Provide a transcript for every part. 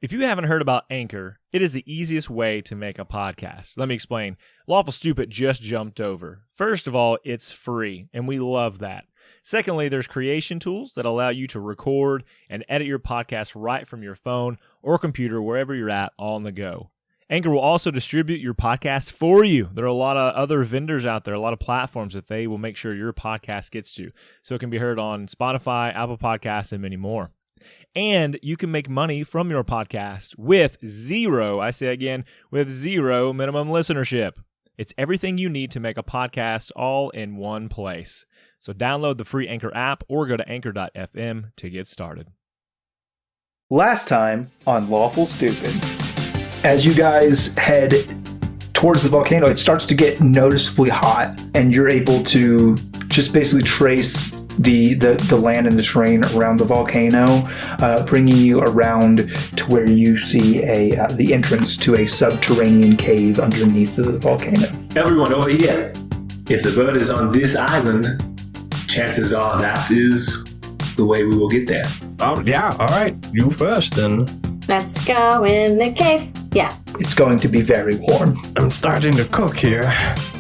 If you haven't heard about Anchor, it is the easiest way to make a podcast. Let me explain. Lawful Stupid just jumped over. First of all, it's free, and we love that. Secondly, there's creation tools that allow you to record and edit your podcast right from your phone or computer, wherever you're at, all on the go. Anchor will also distribute your podcast for you. There are a lot of other vendors out there, a lot of platforms that they will make sure your podcast gets to. So it can be heard on Spotify, Apple Podcasts, and many more. And you can make money from your podcast with zero minimum listenership. It's everything you need to make a podcast all in one place. So download the free Anchor app or go to anchor.fm to get started. Last time on Lawful Stupid, as you guys head towards the volcano, it starts to get noticeably hot, and you're able to just basically trace the land and the terrain around the volcano, bringing you around to where you see the entrance to a subterranean cave underneath the volcano. Everyone over here. If the bird is on this island, chances are that is the way we will get there. Oh, yeah. All right. You first, then. Let's go in the cave. Yeah. It's going to be very warm. I'm starting to cook here.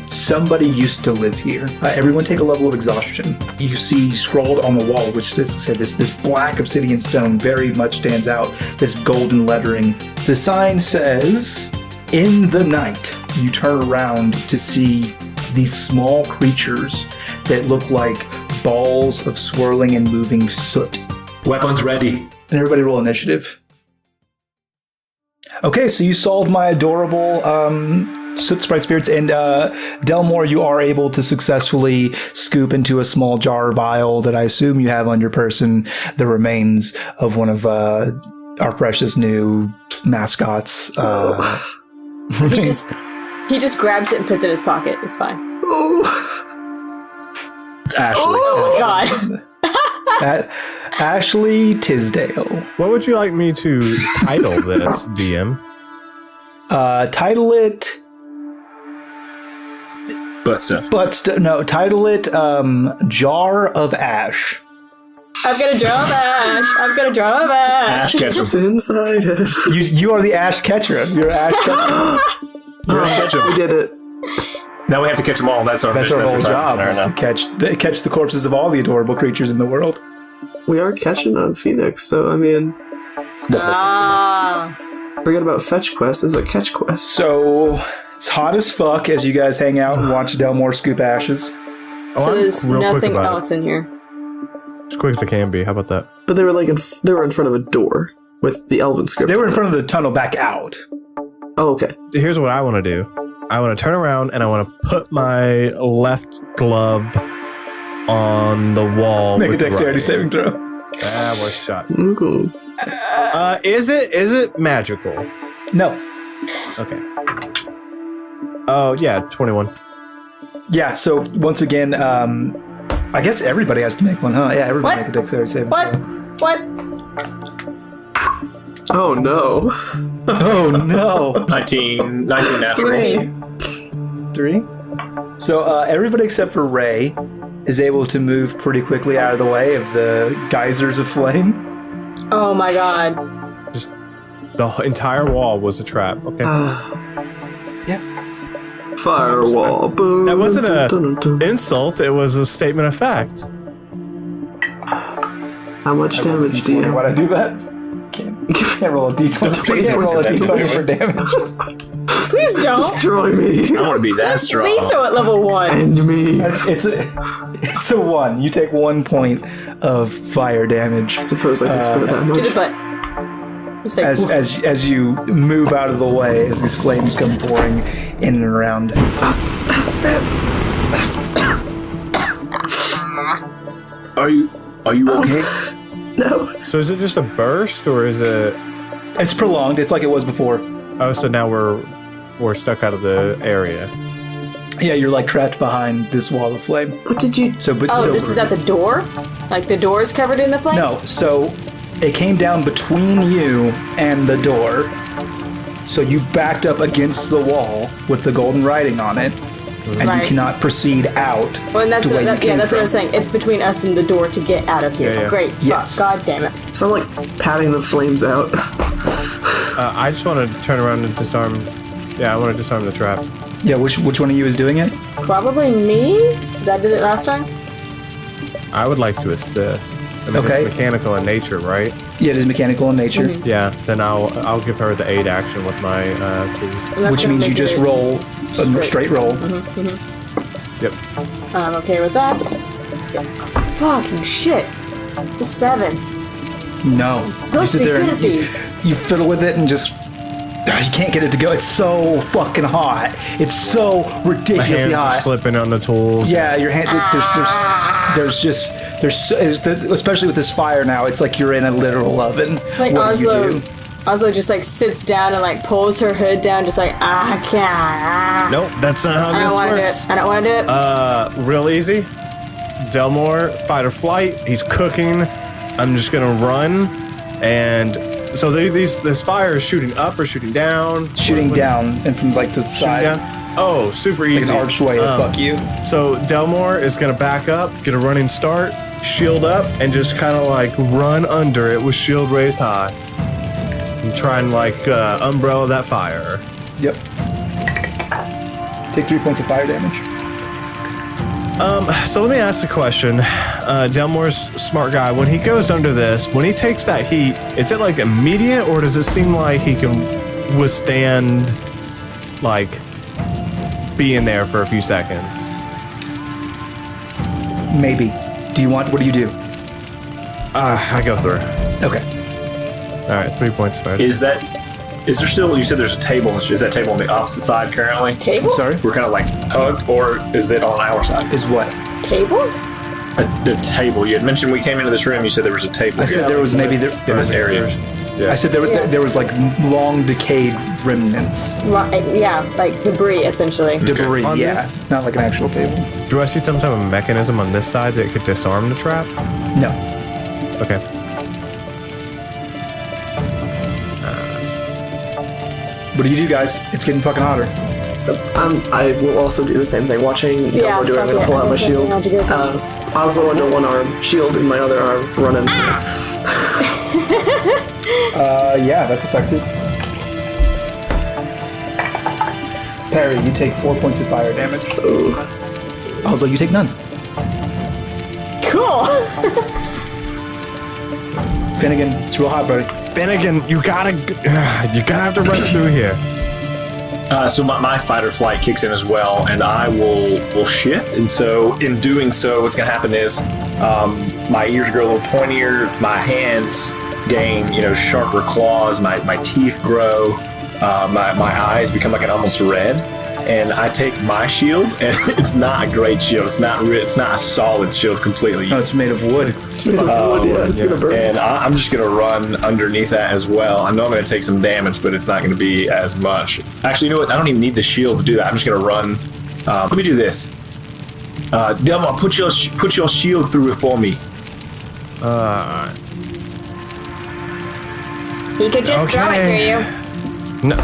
Somebody used to live here. Everyone take a level of exhaustion. You see scrawled on the wall, which says this black obsidian stone very much stands out, this golden lettering. The sign says, "In the night." You turn around to see these small creatures that look like balls of swirling and moving soot. Weapons ready. And everybody roll initiative. Okay, so you solved my adorable soot sprite spirits, and Delmore, you are able to successfully scoop into a small jar vial that I assume you have on your person the remains of one of our precious new mascots. He just grabs it and puts it in his pocket. It's fine. It's Ashley. Oh my god. Ashley Tisdale. What would you like me to title this, DM? Title it... Butt stuff. No, title it Jar of Ash. I've got a jar of ash. I've got a jar of ash. Ash Ketchum. It's inside it. You are the Ash Ketchum. You're Ash Ketchum. You're Ash Ketchum. We did it. Now we have to catch them all. That's our whole job, is to catch the corpses of all the adorable creatures in the world. We are catching on Phoenix, so I mean... Forget about fetch quest, there's a catch quest. So, it's hot as fuck as you guys hang out and watch Delmore scoop ashes. So there's nothing else in here. As quick as they can be, how about that? But they were they were in front of a door with the elven script. They were in front of the tunnel back out. Oh, okay. Here's what I want to do. I want to turn around and I want to put my left glove on the wall. Make a dexterity saving throw. Worth shot. Ooh. Is it magical? No. Okay. Oh yeah, 21. Yeah. So once again, I guess everybody has to make one, huh? Yeah, everybody make a dexterity saving throw. What? Oh no. Oh no. 19 natural. 3. So everybody except for Ray is able to move pretty quickly out of the way of the geysers of flame. Oh my god. Just the entire wall was a trap. Okay. Yeah. Firewall. Boom. That wasn't an insult. It was a statement of fact. How much damage do you? Why'd I do that? Can't roll a d20. Please don't roll a d20 for damage. Please don't. Destroy me. I want to be that strong. Lethal at level 1. End me. It's a 1. You take 1 point of fire damage. I suppose I can spare that much. To the butt. Just like, as you move out of the way, as these flames come pouring in and around. Are you okay? No. So is it just a burst or is it? It's prolonged. It's like it was before. Oh, so now we're stuck out of the area. Yeah, you're like trapped behind this wall of flame. What did you? this is at the door? Like the door is covered in the flame? No, so it came down between you and the door. So you backed up against the wall with the golden writing on it, and you cannot proceed out. Well, and that's what I was saying. It's between us and the door to get out of here. Yeah. Great. Yes. God damn it. So I'm like patting the flames out. I just want to turn around and disarm. Yeah, I want to disarm the trap. Yeah, which one of you is doing it? Probably me, because I did it last time. I would like to assist. I mean, Okay. It's mechanical in nature, right? Yeah, it is mechanical in nature, Mhm. Yeah. Then I'll give her the aid action with my tools. And that's which gonna means you make just it roll a straight roll. Yep. I'm okay with that. Fucking shit. It's a 7. No. I'm supposed to be good at these. You fiddle with it and just... you can't get it to go. It's so fucking hot. It's so My ridiculously hands are hot. slipping on the tools. Yeah, your hand. Especially with this fire now. It's like you're in a literal oven. Like What do you Oslo, do? Oslo just like sits down and like pulls her hood down, just like I can't. Nope, that's not how I don't this want to do works. it. I don't want to do it. Real easy. Delmore, fight or flight. He's cooking. I'm just gonna run, and so this fire is shooting up or shooting down. Shooting down and from like to the Shooting side. down. Oh, super Like easy. an archway to fuck you. So Delmore is gonna back up, get a running start, shield up, and just kind of like run under it with shield raised high, and try and like umbrella that fire. Yep. Take 3 points of fire damage. So let me ask a question. Delmore's a smart guy. When he goes under this, when he takes that heat, is it like immediate, or does it seem like he can withstand like being there for a few seconds? Maybe. What do you do? I go through. Okay. All right, 3 points of fire. Is there still, you said there's a table, is that table on the opposite side currently? Table? Sorry? We're kind of like hugged, or is it on our side? Is what? Table? The table. You had mentioned we came into this room, you said there was a table I said there was maybe there, in this area. I said there was like long decayed remnants. Yeah, like debris essentially. Debris, On yeah. this- Not like an actual table. Do I see some type of mechanism on this side that could disarm the trap? No. Okay. What do you do, guys? It's getting fucking hotter. I will also do the same thing. Watching Delmore do it, I'm going to pull out my shield. Oslo under one arm, shield in my other arm, running. Yeah, that's effective. Perry, you take 4 points of fire damage. Ooh. Also, you take none. Cool. Finnegan, it's real hot, buddy. Finnegan, you gotta have to run through here. So my fight or flight kicks in as well, and I will shift. And so in doing so, what's going to happen is my ears grow a little pointier, my hands gain sharper claws, my teeth grow, my eyes become like an almost red, and I take my shield, and it's not a great shield. It's not a solid shield completely. No, it's made of wood. It's made of wood, yeah, it's going to burn. And I'm just going to run underneath that as well. I know I'm going to take some damage, but it's not going to be as much. Actually, you know what? I don't even need the shield to do that. I'm just going to run. Let me do this. Delmar, put your shield through it for me. He could just throw it through you. No,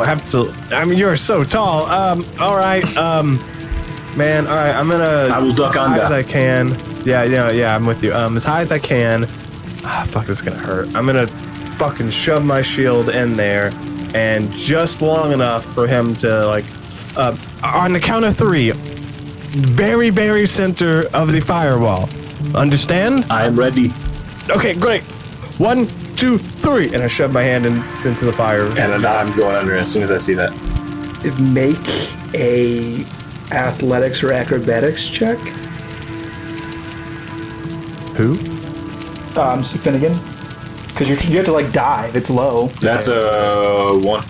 absolutely. I mean, you're so tall. All right, man. All right, I'm gonna. I will duck as high under. as I can. Yeah, I'm with you. As high as I can. Fuck, this is gonna hurt. I'm gonna fucking shove my shield in there, and just long enough for him to like. On the count of 3, very, very center of the firewall. Understand? I am ready. Okay, great. 1, 2, 3, and I shove my hand into the fire. And I'm going under as soon as I see that. Make a athletics or acrobatics check. Who? So Finnegan, because you have to like dive. It's low. That's a 1.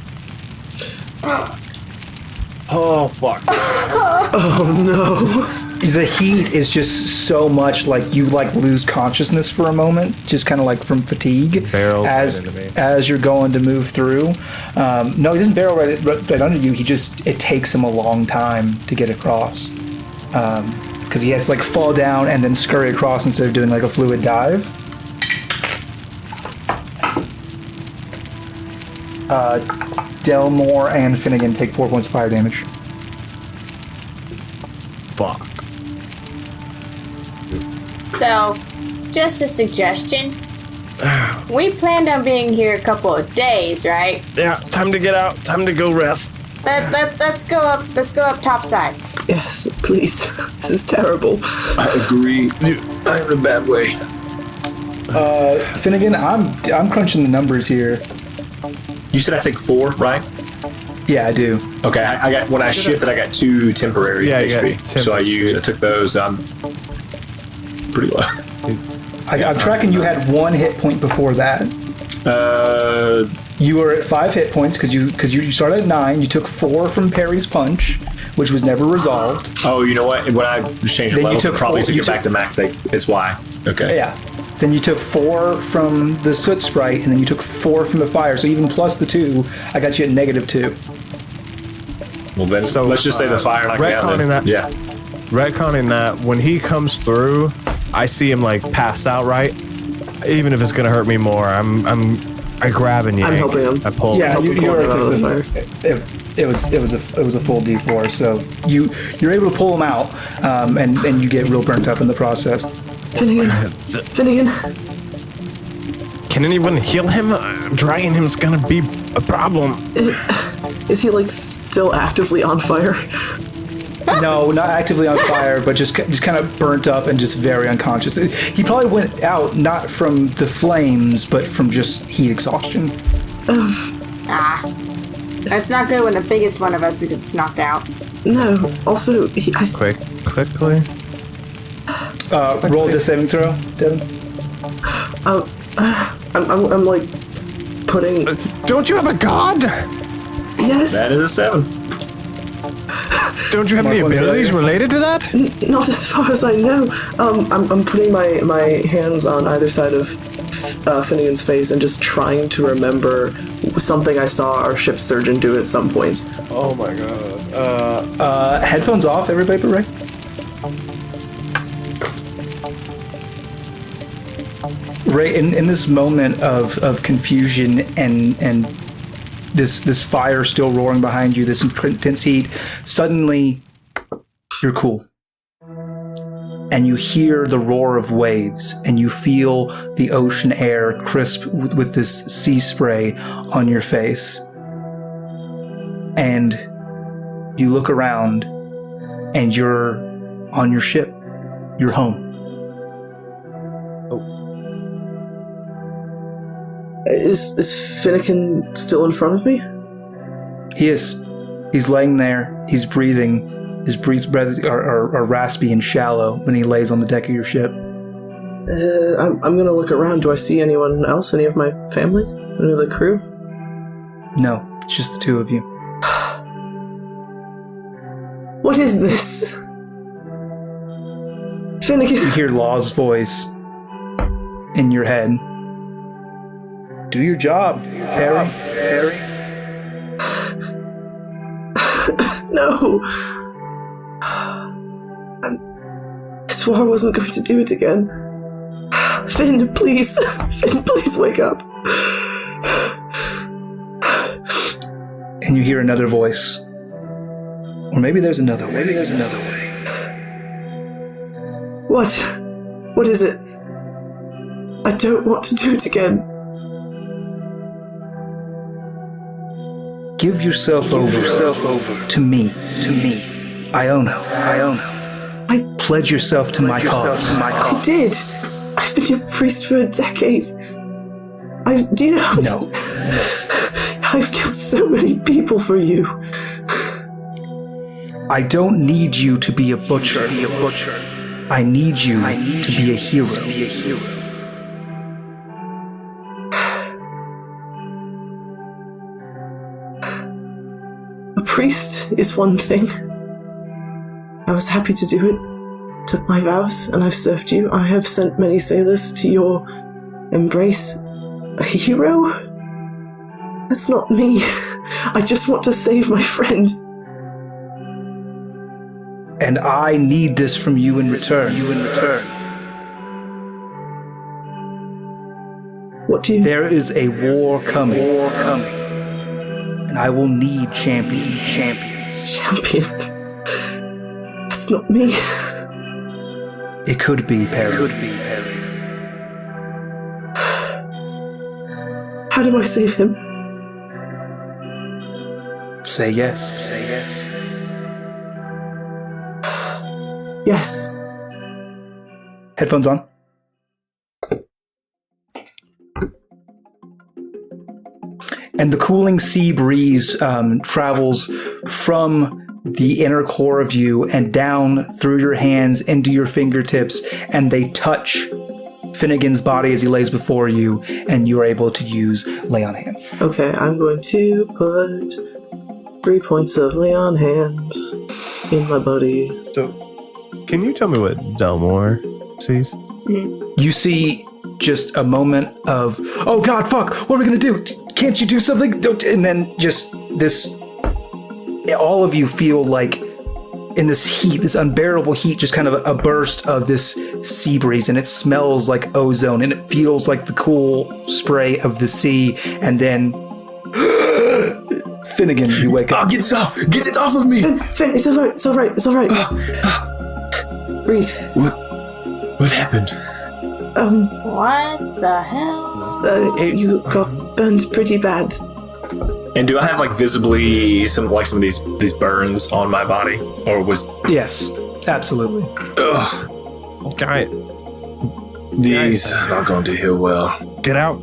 Oh fuck! Oh no. The heat is just so much like you like lose consciousness for a moment, just kind of like from fatigue. Barrels as right into me. as you're going to move through. No, he doesn't barrel right under you. It takes him a long time to get across because he has to like fall down and then scurry across instead of doing like a fluid dive. Delmore and Finnegan take 4 points of fire damage. Fuck. So, just a suggestion. We planned on being here a couple of days, right? Yeah, time to get out. Time to go rest. Let's go up. Let's go up topside. Yes, please. This is terrible. I agree. I'm in a bad way. Finnegan, I'm crunching the numbers here. You said I take 4, right? Yeah, I do. Okay, I got when I shifted, I got 2 temporary HP. So I took those. I'm pretty low. I'm tracking. You had 1 hit point before that. You were at 5 hit points because you started at 9. You took 4 from Perry's punch, which was never resolved. Oh, you know what? When I changed the levels, I probably took it back to max. It's why. Okay. Yeah. Then you took 4 from the soot sprite, and then you took 4 from the fire. So even plus the 2, I got you at -2. Well, then let's just say the fire knocked me out. Retconning that. Yeah. Retconning that, when he comes through, I see him like pass out, right? Even if it's gonna hurt me more, I grab and yank. I'm helping him. I pull. Yeah, you already out of the fire. It was a full D4, so you're able to pull him out, and you get real burnt up in the process. Finnegan. Can anyone heal him? Dragging him's gonna be a problem. Is he like still actively on fire? No, not actively on fire, but just kind of burnt up and just very unconscious. He probably went out not from the flames, but from just heat exhaustion. That's not good when the biggest one of us gets knocked out. No. Also, Quickly. Roll the saving throw, Devin. I'm like putting. Don't you have a god? Yes. That is a 7. Don't you have any abilities related to that? Not as far as I know. I'm putting my hands on either side of Finnegan's face and just trying to remember something I saw our ship surgeon do at some point. Oh my god. Headphones off, everybody but Ray. Ray, in this moment of confusion and this fire still roaring behind you, this intense heat, suddenly you're cool. And you hear the roar of waves, and you feel the ocean air crisp with this sea spray on your face. And you look around, and you're on your ship. You're home. Is Finnegan still in front of me? He is. He's laying there. He's breathing. His breaths are raspy and shallow when he lays on the deck of your ship. I'm gonna look around. Do I see anyone else? Any of my family? Any of the crew? No, it's just the two of you. What is this? Finnegan. You hear Law's voice in your head. Do your job, Perry. No. I swore I wasn't going to do it again. Finn, please. Finn, please wake up. And you hear another voice. Or maybe there's another way. What? What is it? I don't want to do it again. Give yourself over to me. Iono. I pledge yourself to my cause. I did. I've been your priest for a decade. Do you know? No. I've killed so many people for you. I don't need you to be a butcher. I need you to be a hero. A priest is one thing. I was happy to do it, took my vows, and I've served you. I have sent many sailors to your embrace. A hero? That's not me. I just want to save my friend. And I need this from you in return. What do you... There is a war coming. And I will need champions. Champion? That's not me. It could be, Perry. How do I save him? Say yes. Say yes. Yes. Headphones on. And the cooling sea breeze travels from the inner core of you and down through your hands into your fingertips, and they touch Finnegan's body as he lays before you, and you are able to use lay on hands. Okay, I'm going to put 3 points of lay on hands in my body. So, can you tell me what Delmore sees? You see just a moment of, oh god, fuck, what are we gonna do? Can't you do something? Don't, and then just this, all of you feel like in this heat, this unbearable heat, just kind of a burst of this sea breeze, and it smells like ozone, and it feels like the cool spray of the sea, and then Finnegan, you wake up. Oh, get it off of me! Finn, it's alright. Breathe. What happened? What the hell? You got burned pretty bad. And do I have like visibly some of these burns on my body, or was? Yes, absolutely. Ugh, Okay, these are not going to heal well. get out.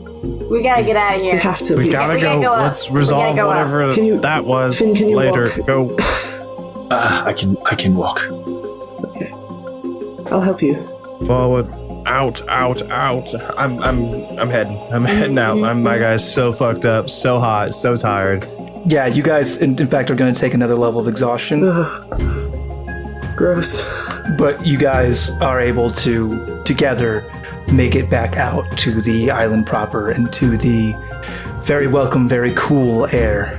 We gotta get out of We here. have to We leave. gotta we go. gotta go up. Let's We resolve gotta go up. whatever Can you- that was Finn, can you later. walk? Go. I can walk. Okay. I'll help you. Forward. Out. I'm heading out. My guy's so fucked up, so hot, so tired. Yeah, you guys, in fact, are going to take another level of exhaustion, Ugh. Gross. but you guys are able to, together, make it back out to the island proper and to the very welcome, very cool air.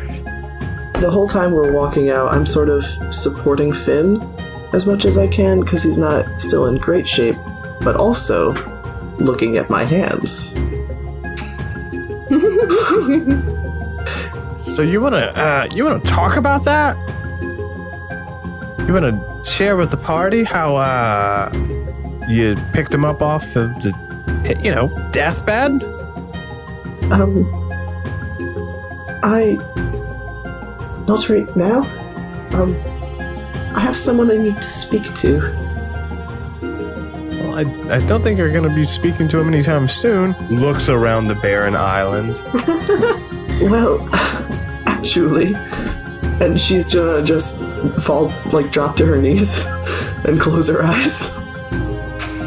The whole time we're walking out, I'm sort of supporting Finn as much as I can because he's not still in great shape, but also looking at my hands. So you wanna talk about that? You wanna share with the party how you picked him up off of the deathbed? Not right now. I have someone I need to speak to. Well, I don't think you're gonna be speaking to him anytime soon. Looks around the barren island. Well, actually, and she's gonna just drop to her knees and close her eyes.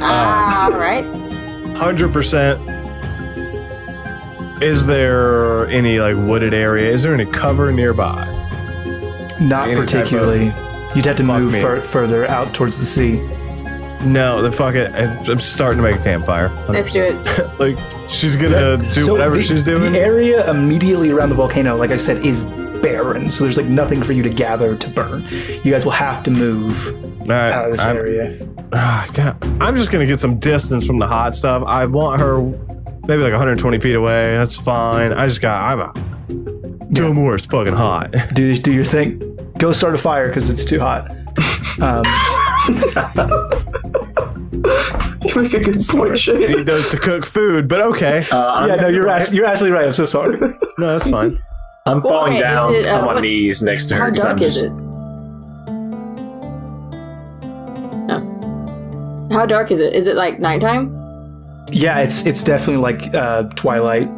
Alright. 100%. Is there any wooded area? Is there any cover nearby? Not Any particularly. You'd have to Fuck move me. further out towards the sea. No, then fuck it. I'm starting to make a campfire. Let's do it. She's gonna do So whatever the- she's doing. The area immediately around the volcano, like I said, is barren, so there's nothing for you to gather to burn. You guys will have to move All right, out of this area. God, I'm just gonna get some distance from the hot stuff. I want her maybe 120 feet away. That's fine. Delmore is fucking hot. Do your thing. Go start a fire because it's too hot. You make a good point, Shane. Need those to cook food, but okay. Yeah, no, you're actually right. I'm so sorry. No, that's fine. I'm falling wait, down is it, on my what- knees next to her. How 'cause dark I'm is just, it? How dark is it? Is it nighttime? Yeah, it's definitely twilight.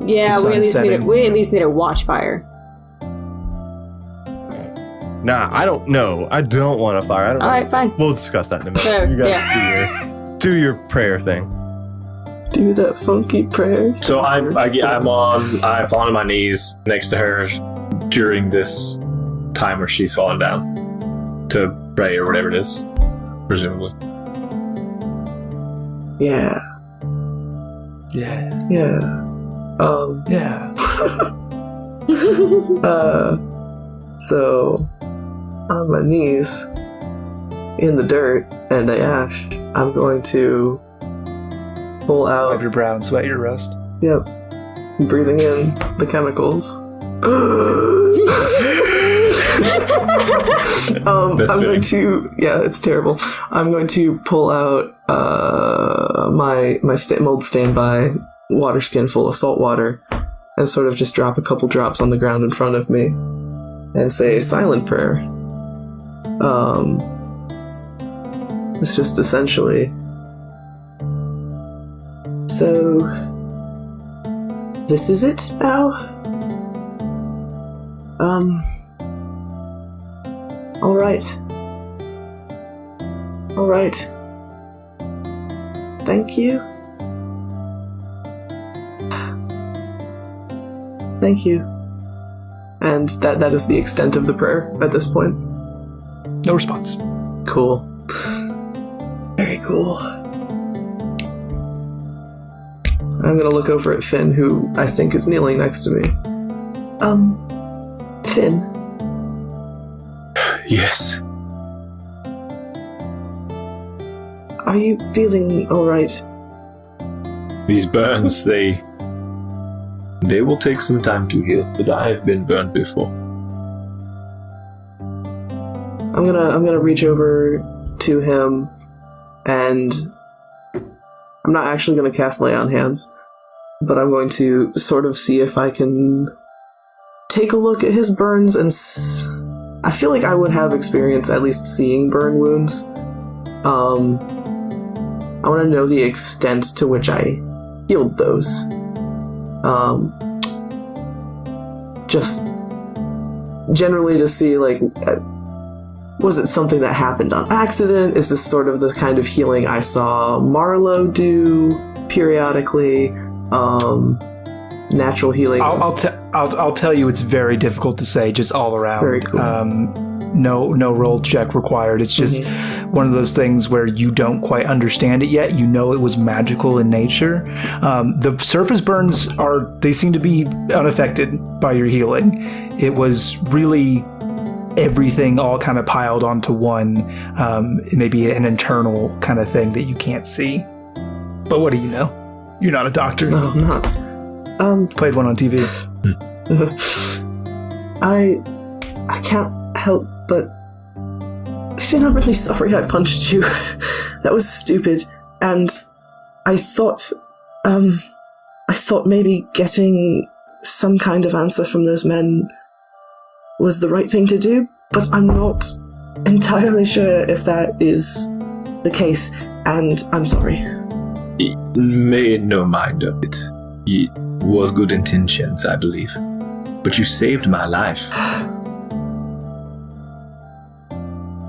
Yeah, The we sun's setting. we at least need a watch fire. Nah, I don't know. I don't want a fire. I don't know. Alright, fine. We'll discuss that in a minute. Sure, You guys do your prayer thing. Do that funky prayer. so I fall on my knees next to her during this time where she's fallen down to pray or whatever it is, presumably. Yeah. Yeah. Yeah. Yeah. So, on my knees, in the dirt and the ash, I'm going to pull Wipe out, your brow and sweat your rust. yep, breathing in the chemicals. That's I'm going fitting. to, yeah, it's terrible. I'm going to pull out my old standby water skin full of salt water and sort of just drop a couple drops on the ground in front of me and say silent prayer. It's just essentially... So... This is it now? Alright. Alright. Thank you. Thank you. And that is the extent of the prayer at this point. No response. Cool. Very cool. I'm gonna look over at Finn, who I think is kneeling next to me. Finn. Yes. Are you feeling alright? These burns, they will take some time to heal, but I have been burned before. I'm gonna reach over to him, and I'm not actually gonna cast Lay on Hands, but I'm going to sort of see if I can take a look at his burns, and I feel like I would have experience at least seeing burn wounds. I want to know the extent to which I healed those. Just generally to see, like, was it something that happened on accident? Is this sort of the kind of healing I saw Marlowe do periodically? Natural healing. I'll tell you, it's very difficult to say just all around. Very cool. No roll check required. It's just one of those things where you don't quite understand it yet. You know it was magical in nature. The surface burns they seem to be unaffected by your healing. It was really everything all kind of piled onto one, maybe an internal kind of thing that you can't see. But what do you know? You're not a doctor. No, I'm not. Played one on TV. I can't help but... Finn, I'm really sorry I punched you. That was stupid. And I thought maybe getting some kind of answer from those men was the right thing to do, but I'm not entirely sure if that is the case, and I'm sorry. Made no mind of it. It was good intentions, I believe. But you saved my life.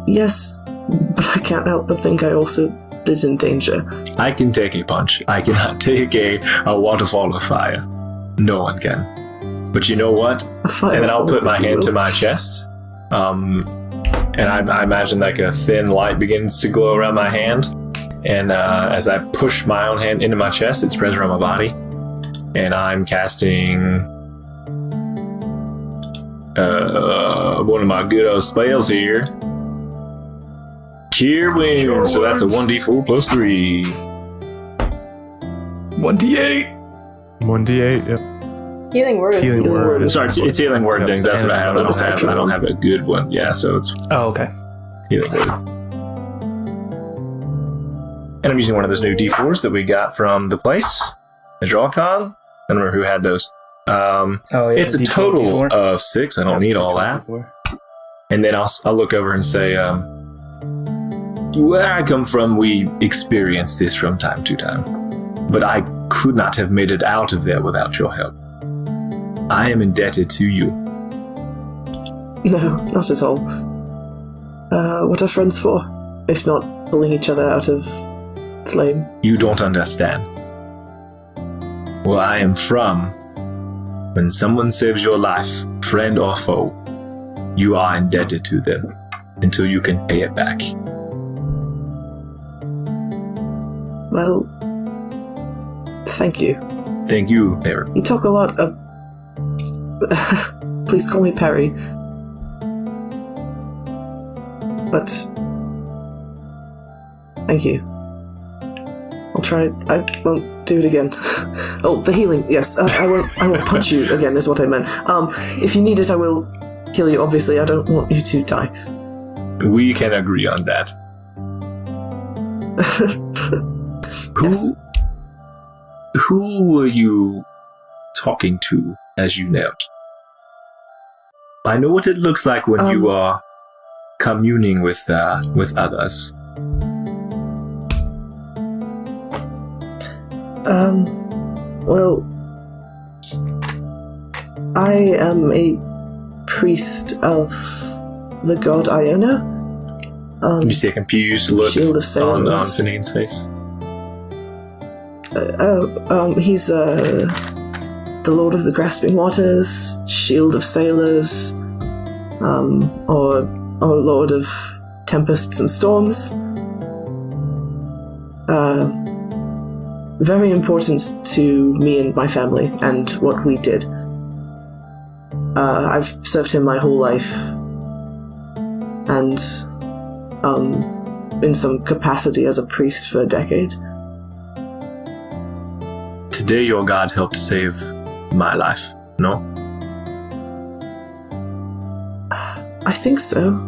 Yes, but I can't help but think I also did in danger. I can take a punch. I cannot take a waterfall of fire. No one can. But you know what? And then I'll put my hand to my chest. And I imagine like a thin light begins to glow around my hand. And as I push my own hand into my chest, it spreads around my body. And I'm casting one of my good old spells here. Cure Wounds. So that's a 1d4 plus 3. 1d8. 1d8, yep. Healing word. Healing word. Sorry, it's healing word things. That's what I have. I don't have a good one. Yeah, so it's okay. Healing word. And I'm using one of those new d4s that we got from the place, the DrawCon. I don't remember who had those. It's a total D4. Of 6. I don't need all that. And then I'll look over and say, where I come from, we experience this from time to time. But I could not have made it out of there without your help. I am indebted to you. No, not at all. What are friends for, if not pulling each other out of flame? You don't understand. Where I am from, when someone saves your life, friend or foe, you are indebted to them until you can pay it back. Well, thank you. Thank you, Perry. You talk a lot of... Please call me Perry. But... thank you. I'll try... I won't do it again. Oh, the healing, yes. I won't punch you again, is what I meant. If you need it, I will kill you, obviously. I don't want you to die. We can agree on that. Yes. Who were you talking to as you knelt? I know what it looks like when you are communing with others. Well, I am a priest of the god Iona. You see a confused look Shield of on Sailors. Finian's face. He's the Lord of the Grasping Waters, Shield of Sailors, or Lord of Tempests and Storms. Very important to me and my family and what we did. I've served him my whole life, and in some capacity as a priest for a decade. Today your God helped save my life, no? I think so.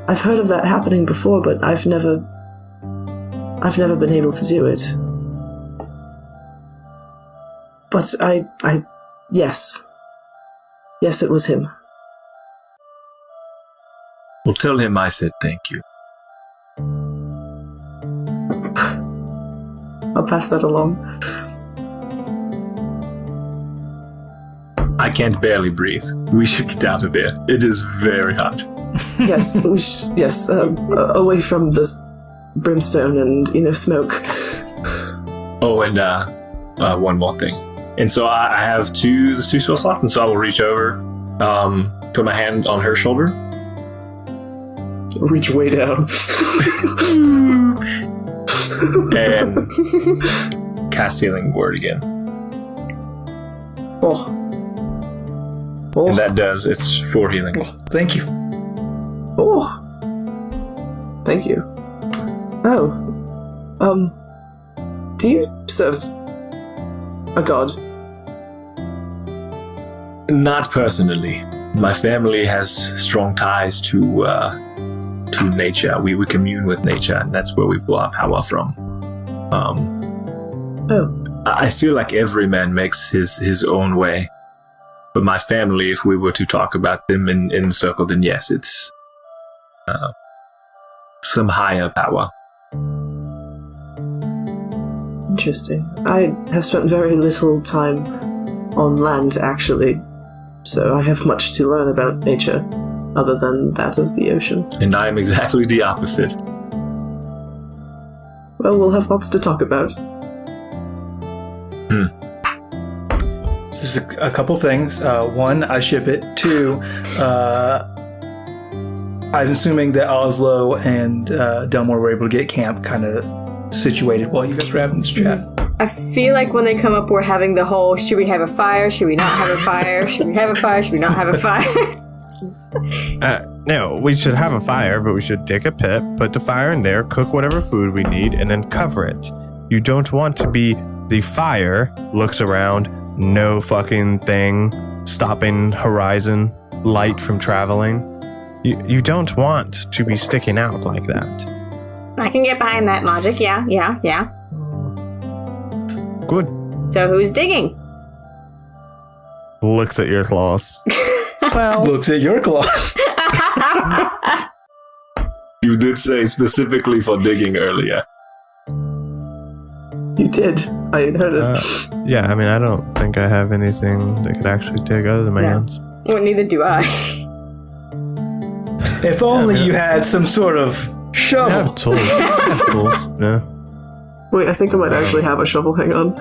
I've heard of that happening before, but I've never been able to do it. But yes, it was him. Well, tell him I said thank you. I'll pass that along. I can't barely breathe. We should get out of here. It is very hot. Yes, away from this brimstone and smoke. Oh, and one more thing. And so I have the two spell slots, and so I will reach over, put my hand on her shoulder. Reach way down. And cast Healing Word again. Oh. And that does, it's 4 healing. Thank you. Oh. Thank you. Oh. Do you serve a god? Not personally. My family has strong ties to nature. We commune with nature, and that's where we pull our power from. I feel like every man makes his own way. But my family, if we were to talk about them in circle, then yes, it's some higher power. Interesting. I have spent very little time on land, actually, so I have much to learn about nature, other than that of the ocean. And I am exactly the opposite. Well, we'll have lots to talk about. Just a couple things. One, I ship it. 2, I'm assuming that Oslo and Delmore were able to get camp kind of situated while you guys were having this chat. I feel like when they come up, we're having the whole, should we have a fire? Should we not have a fire? Should we have a fire? Should we not have a fire? No, we should have a fire, but we should dig a pit, put the fire in there, cook whatever food we need, and then cover it. You don't want to be the fire, looks around, no fucking thing, stopping horizon, light from traveling. You don't want to be sticking out like that. I can get behind that logic, yeah. Good. So who's digging? Looks at your claws. Well, Looks at your claw. You did say specifically for digging earlier. You did. I heard it. yeah, I mean, I don't think I have anything that could actually dig other than my hands. Well, neither do I. If only you had some sort of I shovel. have tools. I have tools. Yeah. Wait, I think I might actually have a shovel. Hang on.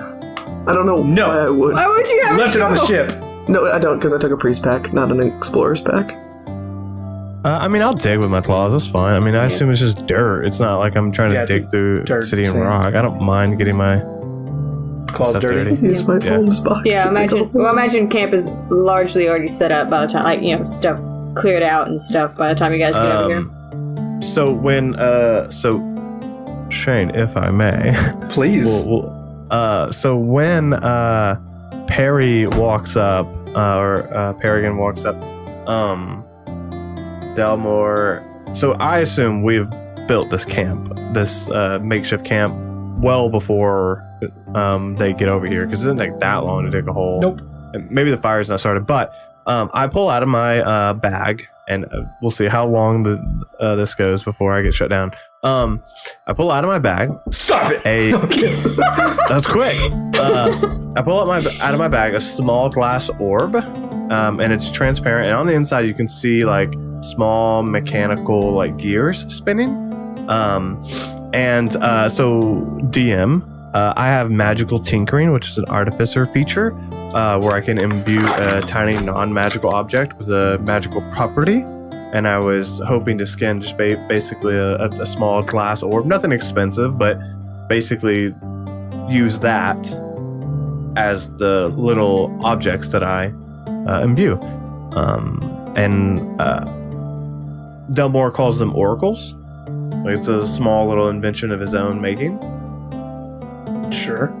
I don't know No. why I would. Why would you have Left a it on the shovel? ship. No, I don't, because I took a priest pack, not an explorer's pack. I mean, I'll dig with my claws. That's fine. I mean, I assume it's just dirt. It's not like I'm trying to Yeah, it's dig through dirt, city and same. rock. I don't mind getting my Claws stuff dirty. Use my Yeah. palms box. Yeah, to pick up. imagine camp is largely already set up by the time, stuff cleared out and stuff by the time you guys get over here. So when Shane, if I may, Please. so when Perry walks up, or Perrigan walks up, Delmore. So I assume we've built this camp, this makeshift camp, well before they get over here, because it doesn't take that long to dig a hole. Nope. And maybe the fire's not started, but I pull out of my bag, and we'll see how long this goes before I get shut down. I pull out of my bag. Stop it! That's quick. I pull out of my bag a small glass orb, and it's transparent. And on the inside, you can see like small mechanical like gears spinning. So DM, I have magical tinkering, which is an artificer feature, where I can imbue a tiny non-magical object with a magical property. And I was hoping to skin just basically a small glass orb, nothing expensive, but basically use that as the little objects that I imbue. Delmore calls them oracles. It's a small little invention of his own making. Sure.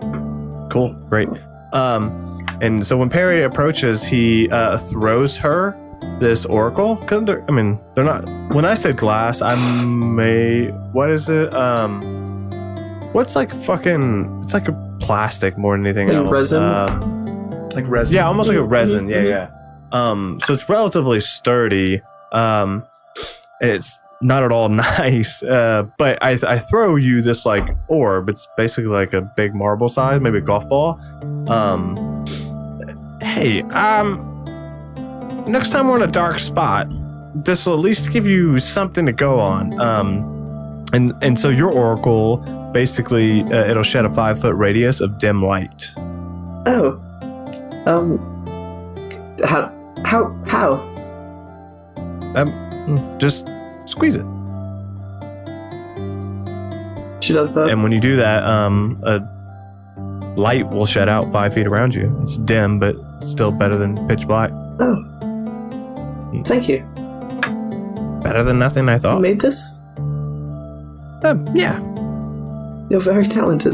Cool. Great. And so when Perry approaches, he throws her this oracle. Cause they're not. When I said glass, what is it? What's like fucking? It's like a plastic more than anything else. Resin. Like resin. Yeah, almost like a resin. Yeah. So it's relatively sturdy. It's not at all nice. But I throw you this like orb. It's basically like a big marble size, maybe a golf ball. Hey, next time we're in a dark spot, this will at least give you something to go on. And so your oracle, basically, it'll shed a 5-foot radius of dim light. Oh. How? Just squeeze it. She does that. And when you do that, a light will shed out 5 feet around you. It's dim, but still better than pitch black. Oh. Thank you. Better than nothing, I thought. You made this? Yeah. You're very talented.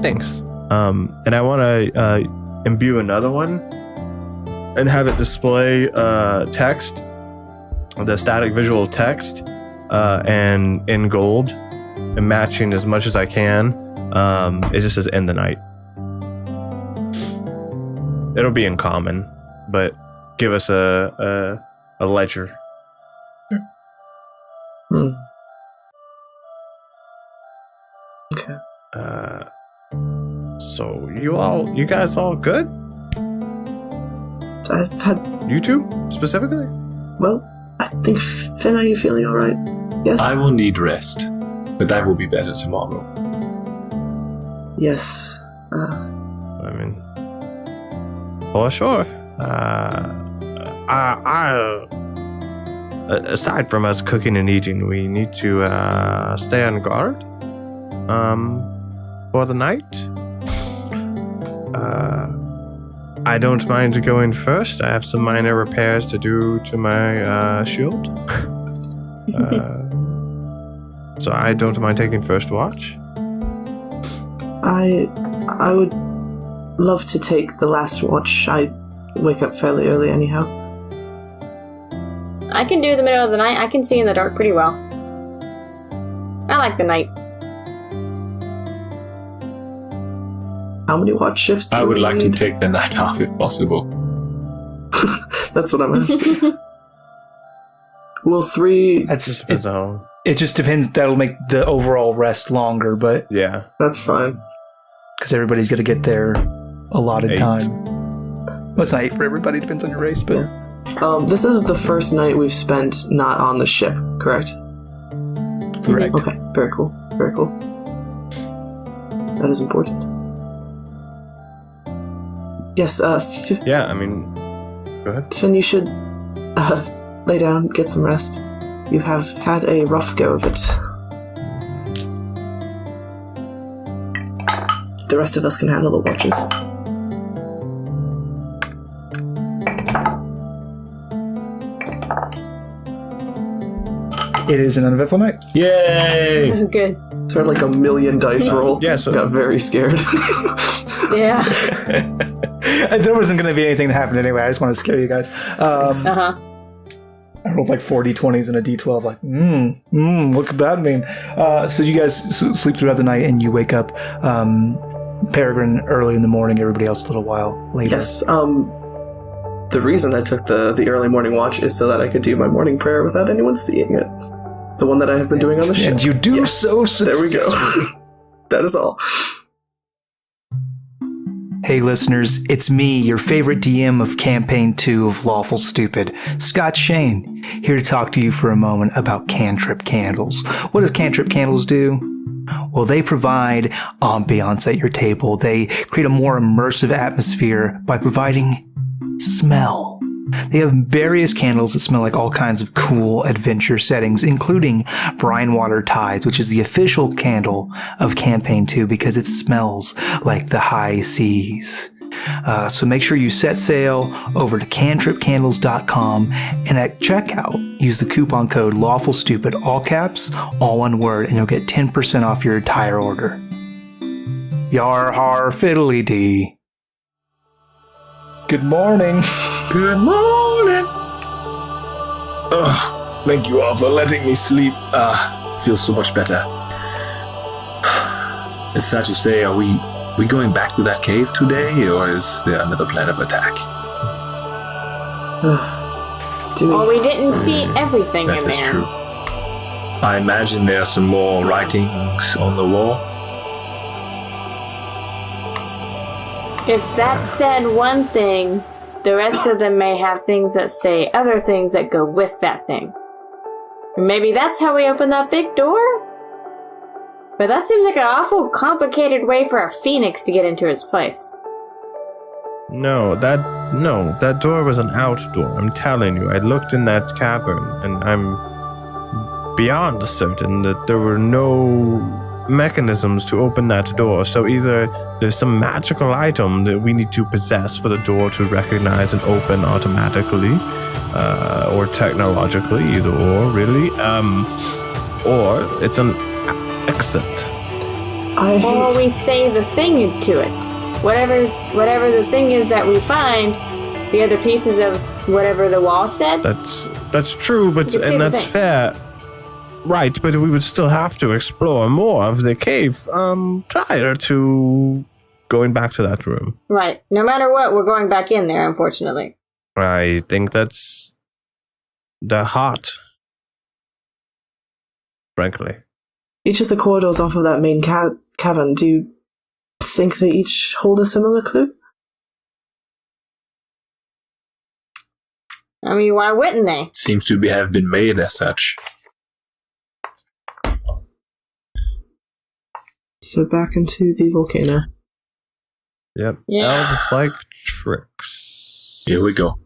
Thanks. And I want to imbue another one and have it display text, the static visual text, and in gold, and matching as much as I can. It just says "End the night." It'll be in common, but give us a ledger. Okay. So you guys all good? I've had. You two specifically? Well, I think Finn, are you feeling all right? Yes. I will need rest, but that will be better tomorrow. Yes. For sure. Aside from us cooking and eating, we need to stay on guard for the night. I don't mind going first. I have some minor repairs to do to my shield. So I don't mind taking first watch. I would love to take the last watch. I wake up fairly early anyhow. I can do the middle of the night. I can see in the dark pretty well. I like the night. How many watch shifts? I would like to take the night off if possible. That's what I'm asking. Will 3... It just depends. That'll make the overall rest longer, but yeah, that's fine. Because everybody's going to get their allotted 8. time. Well, it's not 8 for everybody. Depends on your race, but this is the first night we've spent not on the ship, correct? correct. Okay, very cool. Very cool. That is important. Yes, yeah, I mean, go ahead. Finn, you should lay down, get some rest. You have had a rough go of it. The rest of us can handle the watches. It is an uneventful night. Yay! Oh, good. So I had like a million dice roll. Yeah, so got very scared. Yeah. There wasn't going to be anything that happened anyway. I just want to scare you guys. Uh-huh. I rolled like 4 d20s and a d12. Like, what could that mean? So you guys sleep throughout the night, and you wake up, Peregrine early in the morning. Everybody else a little while later. Yes. The reason I took the early morning watch is so that I could do my morning prayer without anyone seeing it. The one that I have been doing on the show. And you do so successfully. There we go. That is all. Hey listeners, it's me, your favorite DM of Campaign 2 of Lawful Stupid, Scott Shane, here to talk to you for a moment about cantrip candles. What does cantrip candles do? Well, they provide ambiance at your table. They create a more immersive atmosphere by providing smell. They have various candles that smell like all kinds of cool adventure settings, including Brinewater Tides, which is the official candle of Campaign 2 because it smells like the high seas. So make sure you set sail over to cantripcandles.com, and at checkout, use the coupon code LawfulStupid, all caps, all one word, and you'll get 10% off your entire order. Yar har fiddly dee. Good morning. Good morning. Oh, thank you all for letting me sleep. Feels so much better. It's sad to say, are we going back to that cave today, or is there another plan of attack? Well, we didn't see everything in there. That is true. I imagine there are some more writings on the wall. If that said one thing, the rest of them may have things that say other things that go with that thing. Maybe that's how we open that big door? But that seems like an awful complicated way for a phoenix to get into its place. No, that door was an outdoor. I'm telling you, I looked in that cavern, and I'm beyond certain that there were no mechanisms to open that door. So either there's some magical item that we need to possess for the door to recognize and open automatically, or technologically, either or, really, or it's an exit. Or we say the thing to it. Whatever the thing is that we find, the other pieces of whatever the wall said. That's true, but and that's fair. Right, but we would still have to explore more of the cave prior to going back to that room. Right. No matter what, we're going back in there, unfortunately. I think that's the heart, frankly. Each of the corridors off of that main cavern, do you think they each hold a similar clue? I mean, why wouldn't they? Seems to have been made as such. So back into the volcano. Yep. Yeah. Elves like tricks. Here we go.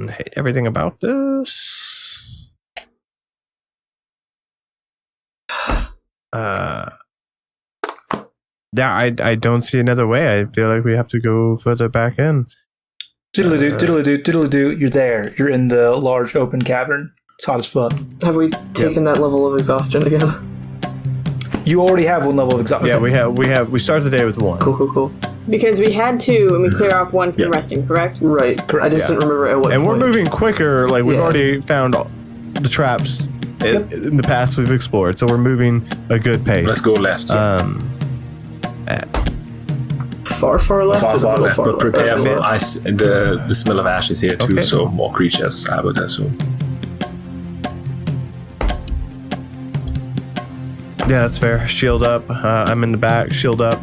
Hate everything about this. Yeah, I don't see another way. I feel like we have to go further back in. Diddle-a-doo, you're there. You're in the large open cavern. It's hot as fuck. Have we taken that level of exhaustion again? You already have one level of exhaustion. Yeah, we start the day with one. Cool. Because we had two, and we clear off one from resting, correct? Right. I just didn't remember at what And point. we're moving quicker. Like, we've already found the traps in the past we've explored, so we're moving a good pace. Let's go left. Far left. Far left, but prepare left? for ice. The smell of ash is here too, Okay. so more creatures, I would assume. Yeah, that's fair. Shield up. I'm in the back. Shield up.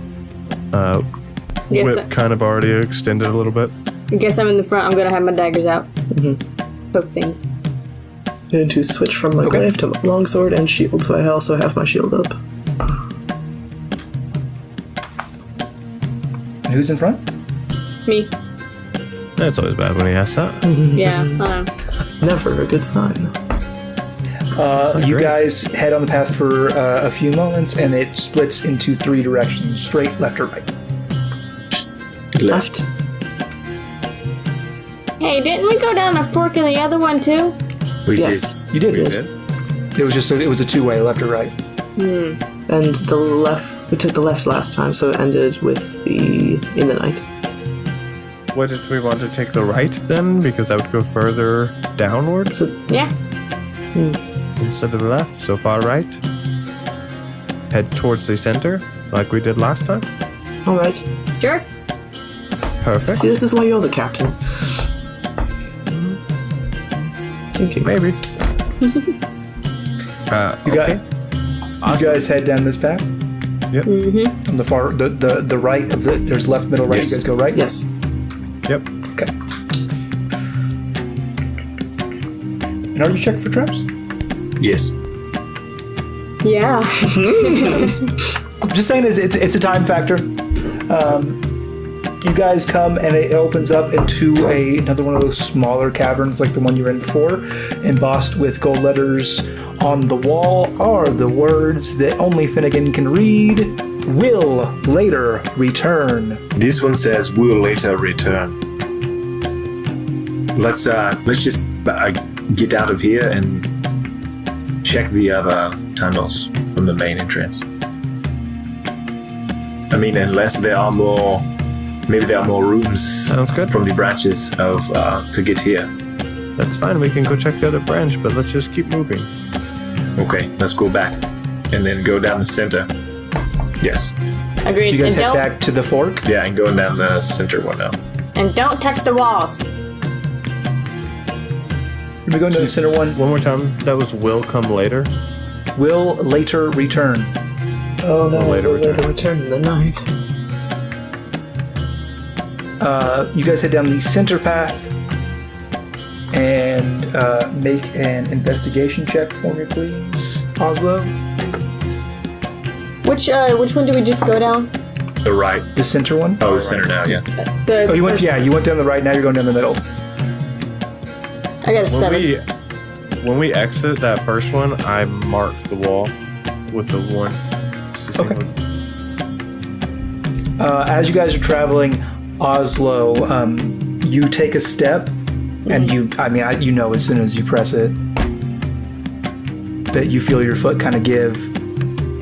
Yes, Whip kind of already extended a little bit. I guess I'm in the front. I'm going to have my daggers out. Mm-hmm. Poke things. I'm going to switch from my glaive to my longsword and shield, so I also have my shield up. Who's in front? Me. That's always bad when he asks that. Yeah, I know. Never a good sign. You guys head on the path for a few moments, and it splits into 3 directions: straight, left, or right. Left. Hey, didn't we go down a fork in the other one too? We Yes. You did. did. We did. It was a 2-way, left or right. And the left, we took the left last time, so it ended with in the night. what did we want to take the right then? Because that would go further downwards Yeah. instead of the left. So far right. Head towards the center, like we did last time. All right. Sure. Perfect. See, this is why you're the captain. Thinking. Maybe. You guys head down this path. Yep. Mm-hmm. On the far, the right of the, there's left, middle, right. Yes. You guys go right. Yes. Yep. Okay. And are you checking for traps? Yes. Yeah. Just saying, it's a time factor. You guys come and it opens up into another one of those smaller caverns like the one you were in before. Embossed with gold letters on the wall are the words that only Finnegan can read. Will later return. This one says will later return. Let's just get out of here and check the other tunnels from the main entrance. I mean, unless there are more, maybe there are more rooms. Sounds good. From the branches of to get here. That's fine. We can go check the other branch, but let's just keep moving. Okay, let's go back and then go down the center. Yes. Agreed. You guys And head don't back to the fork. Yeah, and going down the center one now. and don't touch the walls. We're going to the center one. One more time. That was will come later. Will later return. Oh no, Later later return. return in the night. You guys head down the center path and make an investigation check for me, please, Oslo. Which one did we just go down? The right. The center one. Oh, the center now, yeah. The Oh, you went. first- Yeah, you went down the right. Now you're going down the middle. I got a 7. When we exit that first one, I mark the wall with the one. Okay. As you guys are traveling, Oslo, you take a step, and you know as soon as you press it that you feel your foot kind of give,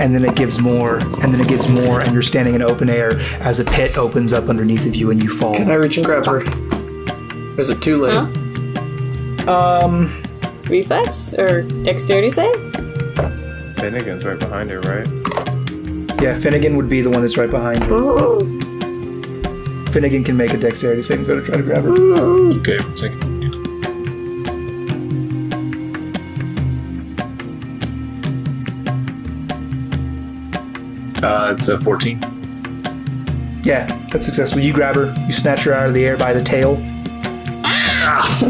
and then it gives more, and then it gives more, and you're standing in open air as a pit opens up underneath of you and you fall. Can I reach and grab her? Or is it too late? Huh? Reflex or dexterity save? Finnegan's right behind her, right? Yeah, Finnegan would be the one that's right behind you. Oh. Finnegan can make a dexterity saving throw to try to grab her. Okay, 1 second. It's a 14. Yeah, that's successful. You grab her, you snatch her out of the air by the tail.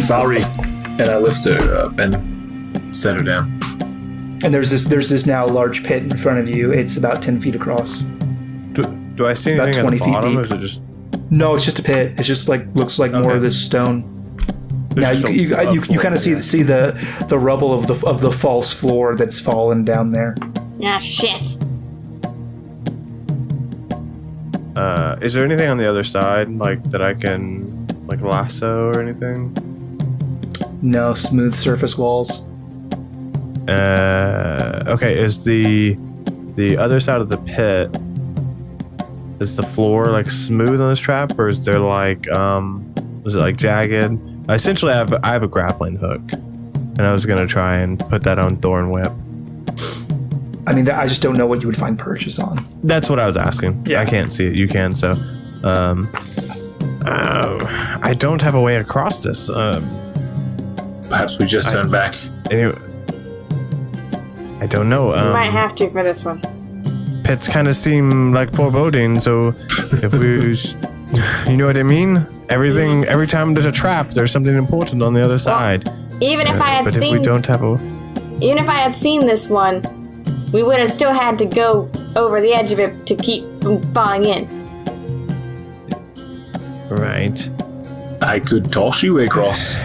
Sorry. And I lift her up and set her down. And there's this now large pit in front of you. It's about 10 feet across. Do I see About anything at 20 the feet bottom, deep. or is it just... No, it's just a pit. It's just like looks like more Okay. of this stone. There's Now just you a kind of floor see the rubble of the false floor that's fallen down there. Ah, shit. Is there anything on the other side, like, that I can, like, lasso or anything? No smooth surface walls. Okay, is the other side of the pit, is the floor, like, smooth on this trap, or is there, like, is it, like, jagged? Essentially, I have a grappling hook, and I was gonna try and put that on Thorn Whip. I mean, I just don't know what you would find purchase on. That's what I was asking. Yeah. I can't see it. You can, so. I don't have a way across this. Perhaps we just turn back. Anyway, I don't know. You might have to for this one. Pits kind of seem like foreboding, so if we. You know what I mean? Every time there's a trap, there's something important on the other side. Even if I had But seen, if we don't have a. even if I had seen this one, we would have still had to go over the edge of it to keep from falling in. Right. I could toss you across.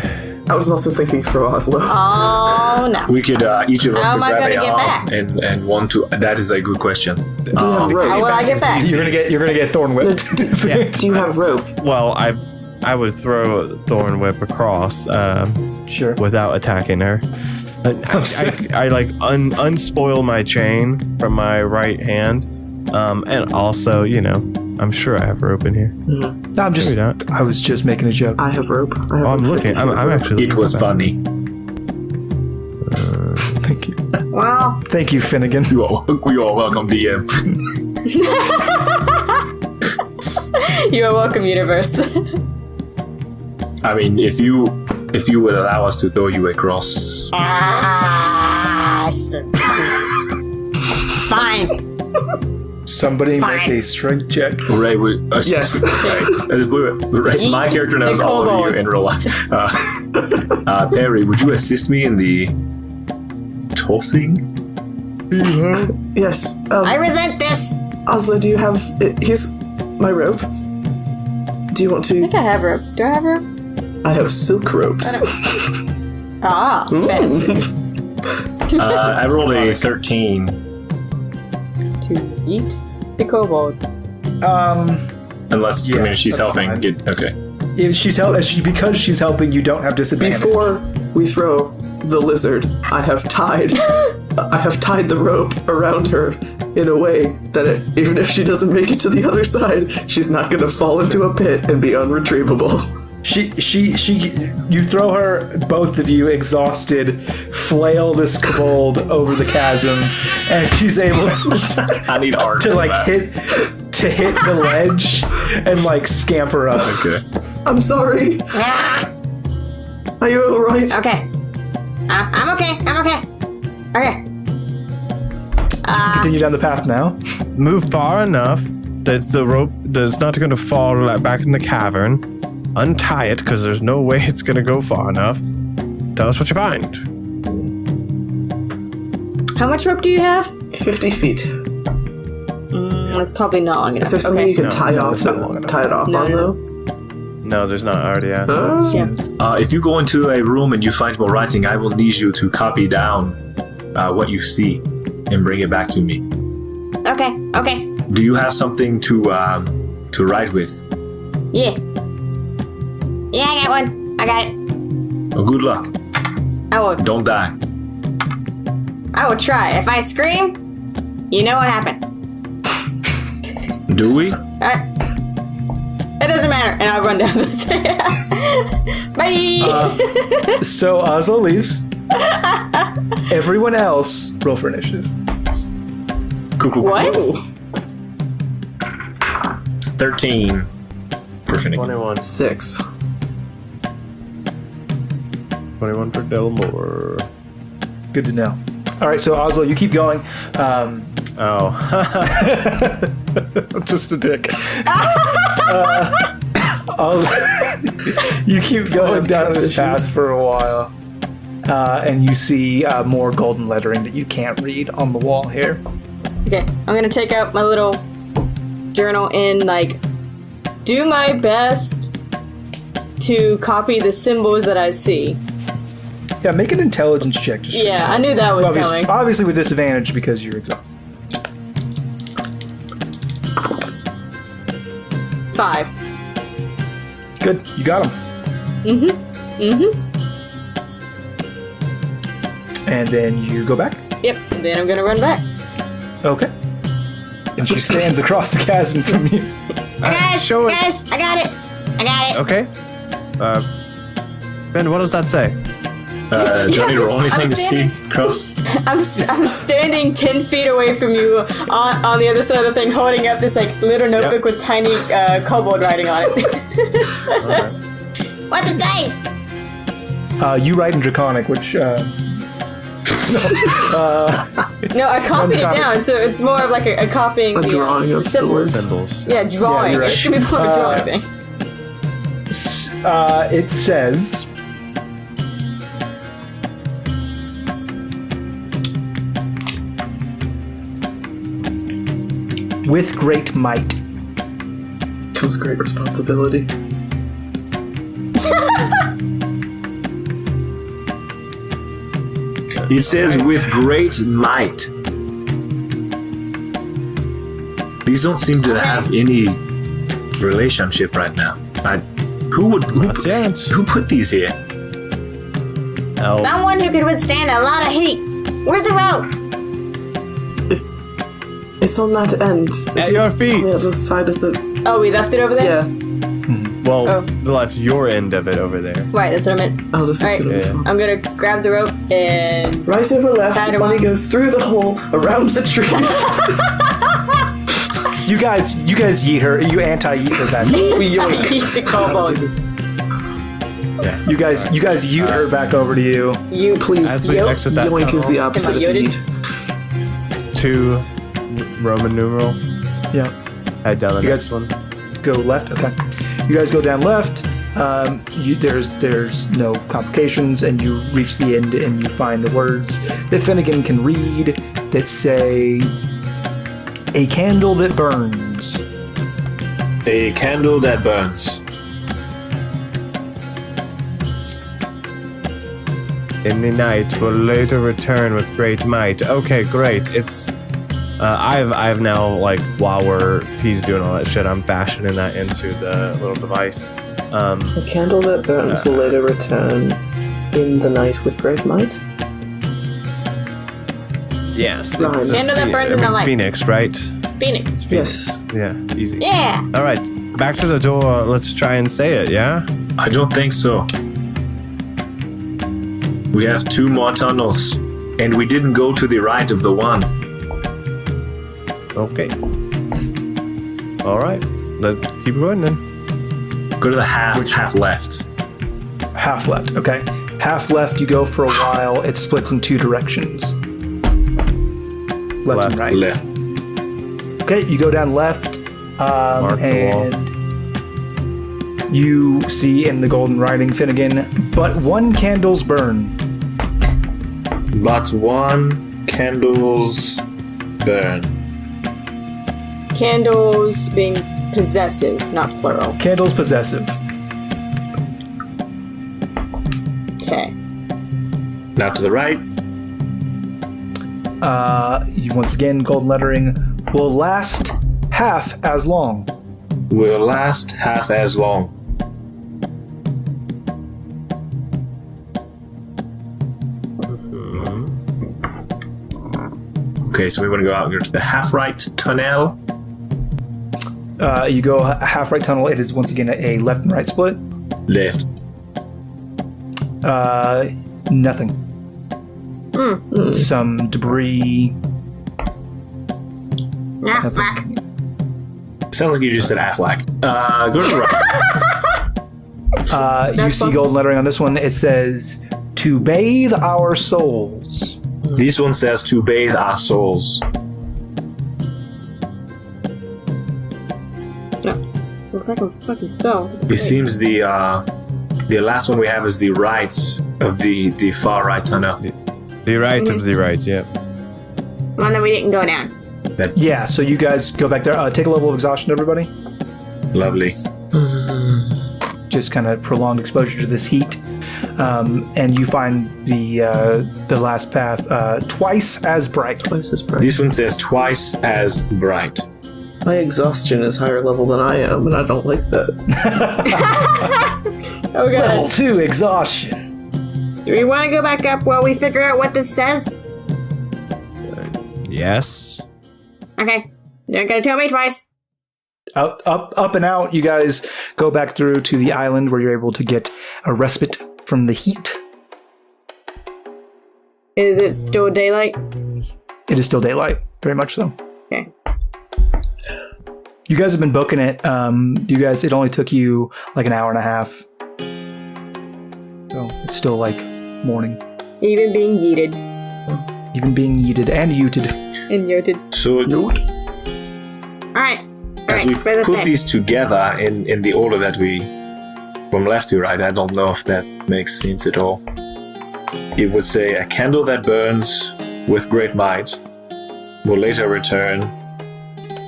I was also thinking throw Oslo. Oh no! We could, each of us How could am I grab gonna a get arm back? and one to. That is a good question. Do you have rope? How will I get back? You're gonna get thorn whipped. Do you have rope? Well, I would throw Thorn Whip across Sure. without attacking her. I like unspoil my chain from my right hand, and also, I'm sure I have rope in here. No, I'm just. Maybe not. I was just making a joke. I have rope. I have Oh, I'm a looking. 50 I'm rope. actually. It was funny. Thank you. Wow. Thank you, Finnegan. You are welcome, DM. You are welcome, universe. I mean, if you would allow us to throw you across. Fine. Somebody Fine. make a strength check. Ray, Yes. Sorry, I just blew it. Ray, my character knows all of you in real life. Perry, would you assist me in the tossing? Yes. I resent this. Oslo, do you have... Here's my rope. Do you want I to... think I have rope. Do I have rope? I have silk ropes. Ah, fancy. I rolled a 13. To eat the kobold. Unless, Yeah, she's that's helping. fine. Okay. If because she's helping, you don't have disadvantage. Before we throw the lizard, I have tied the rope around her in a way that even if she doesn't make it to the other side, she's not going to fall into a pit and be unretrievable. You throw her, both of you, exhausted, flail this kobold over the chasm, and she's able to, I need art to for like that. hit the ledge and like scamper up. Okay. I'm sorry. Ah, Are you alright? okay. I'm okay. I'm okay. Okay. Continue down the path now. Move far enough that the rope is not going to fall back in the cavern. Untie it, because there's no way it's going to go far enough. Tell us what you find. How much rope do you have? 50 feet. That's probably not long enough. If there's something you can No, tie it's not long enough. it off No, on, no. though. No, there's not already. Yeah. Yeah. If you go into a room and you find more writing, I will need you to copy down what you see and bring it back to me. Okay. Okay. Do you have something to write with? Yeah. Yeah, I got one. I got it. Well, good luck. I will. Don't die. I will try. If I scream, you know what happened. Do we? It doesn't matter, and I'll run down the stairs. Bye. So Oslo leaves. Everyone else, roll for initiative. Cool. What? 13. For Finnegan. 21. 6. 21 for Delmore. Good to know. All right, so Oslo, you keep going. Oh. I'm just a dick. You keep going down this path for a while, and you see more golden lettering that you can't read on the wall here. Okay, I'm gonna take out my little journal and do my best to copy the symbols that I see. Yeah, make an intelligence check. Just Yeah, I knew that was coming. obviously with disadvantage because you're exhausted. 5. Good, you got him. And then you go back. Yep, then I'm gonna run back. Okay. And she stands across the chasm from you. Guys, show it. guys, I got it. I got it. Okay. Ben, what does that say? Johnny, roll anything I'm to see across. I'm standing 10 feet away from you on the other side of the thing, holding up this little notebook with tiny kobold writing on it. What's it say? You write in Draconic, which No, I copied it down, so it's more of a copying A the drawing of the symbols. Symbols. Yeah, drawing. you're right. It's gonna be more of a drawing thing. it says, with great might. Comes great responsibility. It says with great might. These don't seem to have any relationship right now. Who put these here? Elves. Someone who could withstand a lot of heat. Where's the rope? It's on that end. At your feet. On the other side of the Oh, we left it over there? Yeah. Well, left your end of it over there. Right, that's what I meant. Oh, this is Alright. gonna be fun. I'm gonna grab the rope and... Right over left, Tie him Bunny on. goes through the hole, around the tree. You guys yeet her. You anti-yeet her back. Eat the cobalt. Yeah. You guys yeet her back over to you. You Please, As we exit that yoink is tunnel. the opposite of Am I eat. 2 Roman numeral. Yeah. Head down the You next guys- one. Go left. Okay. You guys go down left. There's no complications, and you reach the end, and you find the words that Finnegan can read that say, "A candle that burns." A candle that burns. In the night will later return with great might. Okay, great. It's I've now, like, while he's doing all that shit, I'm fashioning that into the little device. A candle that burns will later return in the night with great might. Yes. Candle that burns in the light. Phoenix, right? Phoenix. Yes. Yeah, easy. Yeah. All right, back to the door. Let's try and say it, yeah? I don't think so. We have 2 more tunnels, and we didn't go to the right of the one. Okay. All right, let's keep going then. Go to the half left. Half left. Okay. Half left. You go for a while. It splits in 2 directions. Left and right. Left. Okay, you go down left, Mark the wall. and you see in the golden writing, Finnegan, but 1 candles burn. But 1 candles burn. Candles being possessive, not plural. Candles possessive. Okay. Now to the right. You once again, golden lettering will last half as long. Will last half as long. Okay, so we want to go out and go to the half right tunnel. You go half right tunnel. It is once again a left and right split. Left. Nothing. Some debris. Ah, fuck. Sounds like you just said Affleck. Go to the right. You see golden lettering on this one. It says, "To bathe our souls." This one says to bathe our souls. Looks like a fucking spell. It seems the last one we have is the right of the far right tunnel. The right of the right, yeah. One that we didn't go down. Yeah, so you guys go back there. Take a level of exhaustion, everybody. Lovely. Just kind of prolonged exposure to this heat. And you find the last path twice as bright. Twice as bright. This one says twice as bright. My exhaustion is higher level than I am, and I don't like that. Oh Level god. 2 exhaustion. Do we want to go back up while we figure out what this says? Yes. Okay. You're gonna tell me twice. Up and out. You guys go back through to the island where you're able to get a respite from the heat. Is it still daylight? It is still daylight, very much so. Okay. You guys have been booking it. It only took you like an hour and a half. So it's still like morning. Even being yeeted. Even being yeeted and yuted. And yoted. So Alright. as we Where's put this these together in the order that we from left to right, I don't know if that makes sense at all. It would say a candle that burns with great might will later return,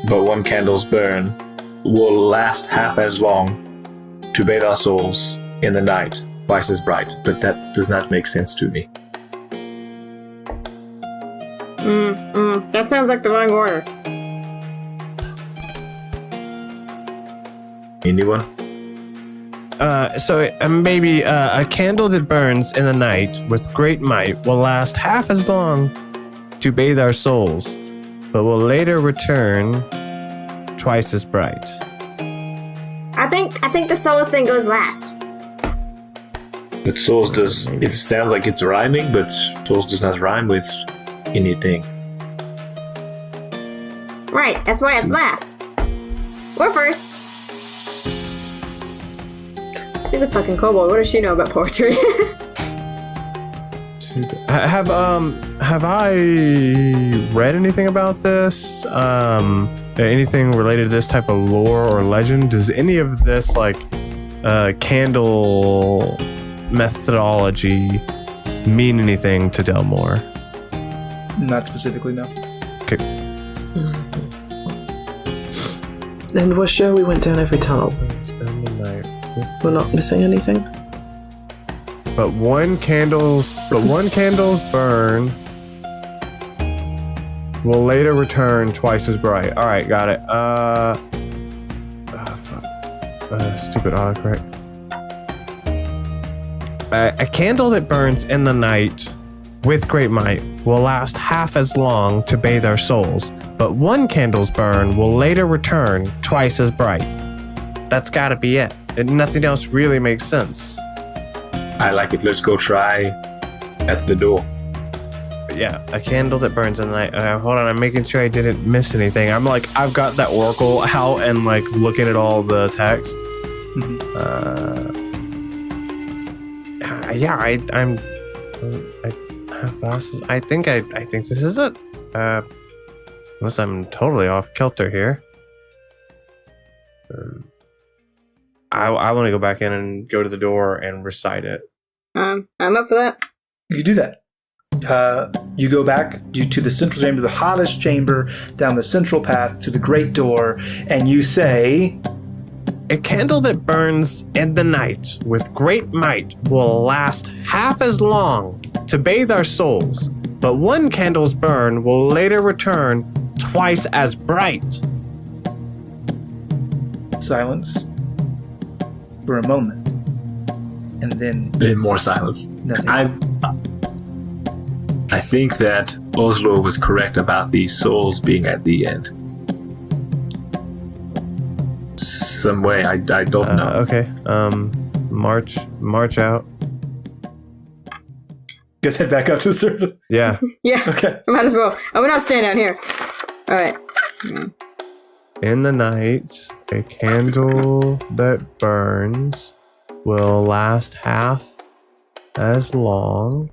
but 1 candle's burn will last half as long to bathe our souls in the night, twice as bright. But that does not make sense to me. That sounds like the wrong order. Anyone? So maybe a candle that burns in the night with great might will last half as long to bathe our souls, but will later return twice as bright. I think the souls thing goes last. But souls does. It sounds like it's rhyming, but souls does not rhyme with anything. Right, that's why it's last. We're first. She's a fucking kobold. What does she know about poetry? Have I read anything about this? Anything related to this type of lore or legend? Does any of this candle methodology mean anything to Delmore? Not specifically, no. Okay. And we're sure we went down every tunnel. We're not missing anything. But one candle's burn will later return twice as bright. All right, got it. Stupid autocorrect. A candle that burns in the night with great might will last half as long to bathe our souls, but one candle's burn will later return twice as bright. That's gotta be it. And nothing else really makes sense. I like it. Let's go try at the door. But yeah, a candle that burns in the night. Hold on, I'm making sure I didn't miss anything. I've got that oracle out and looking at all the text. I have glasses. I think this is it. Unless I'm totally off kilter here. I want to go back in and go to the door and recite it. I'm up for that. You do that. You go back to the central chamber, the hottest chamber, down the central path to the great door, and you say, a candle that burns in the night with great might will last half as long to bathe our souls, but one candle's burn will later return twice as bright. Silence for a moment, and then more silence. nothing. I think that Oslo was correct about these souls being at the end. Some way, I don't know. Okay. March out. Guess head back up to the surface. Yeah. Yeah. Okay. Might as well. I will not stand out here. All right. In the night, a candle that burns will last half as long.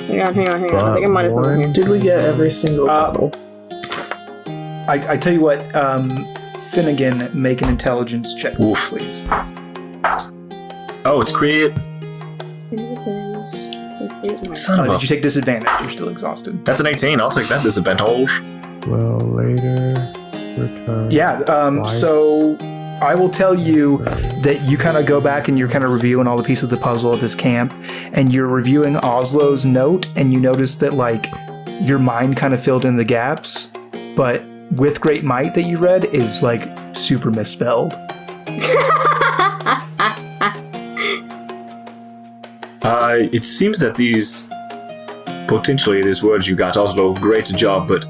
Hang on. I think I might have something here. Did we get every single tunnel? I tell you what, Finnegan, make an intelligence check, please. Oh, it's create. Son of Did a- you take disadvantage? You're still exhausted. That's an 18. I'll take that disadvantage. Will later return. Yeah, twice. so I will tell you that you kind of go back and you're kind of reviewing all the pieces of the puzzle at this camp, and you're reviewing Oslo's note, and you notice that, your mind kind of filled in the gaps, but with great might that you read is, super misspelled. It seems that these words you got, Oslo, great job, but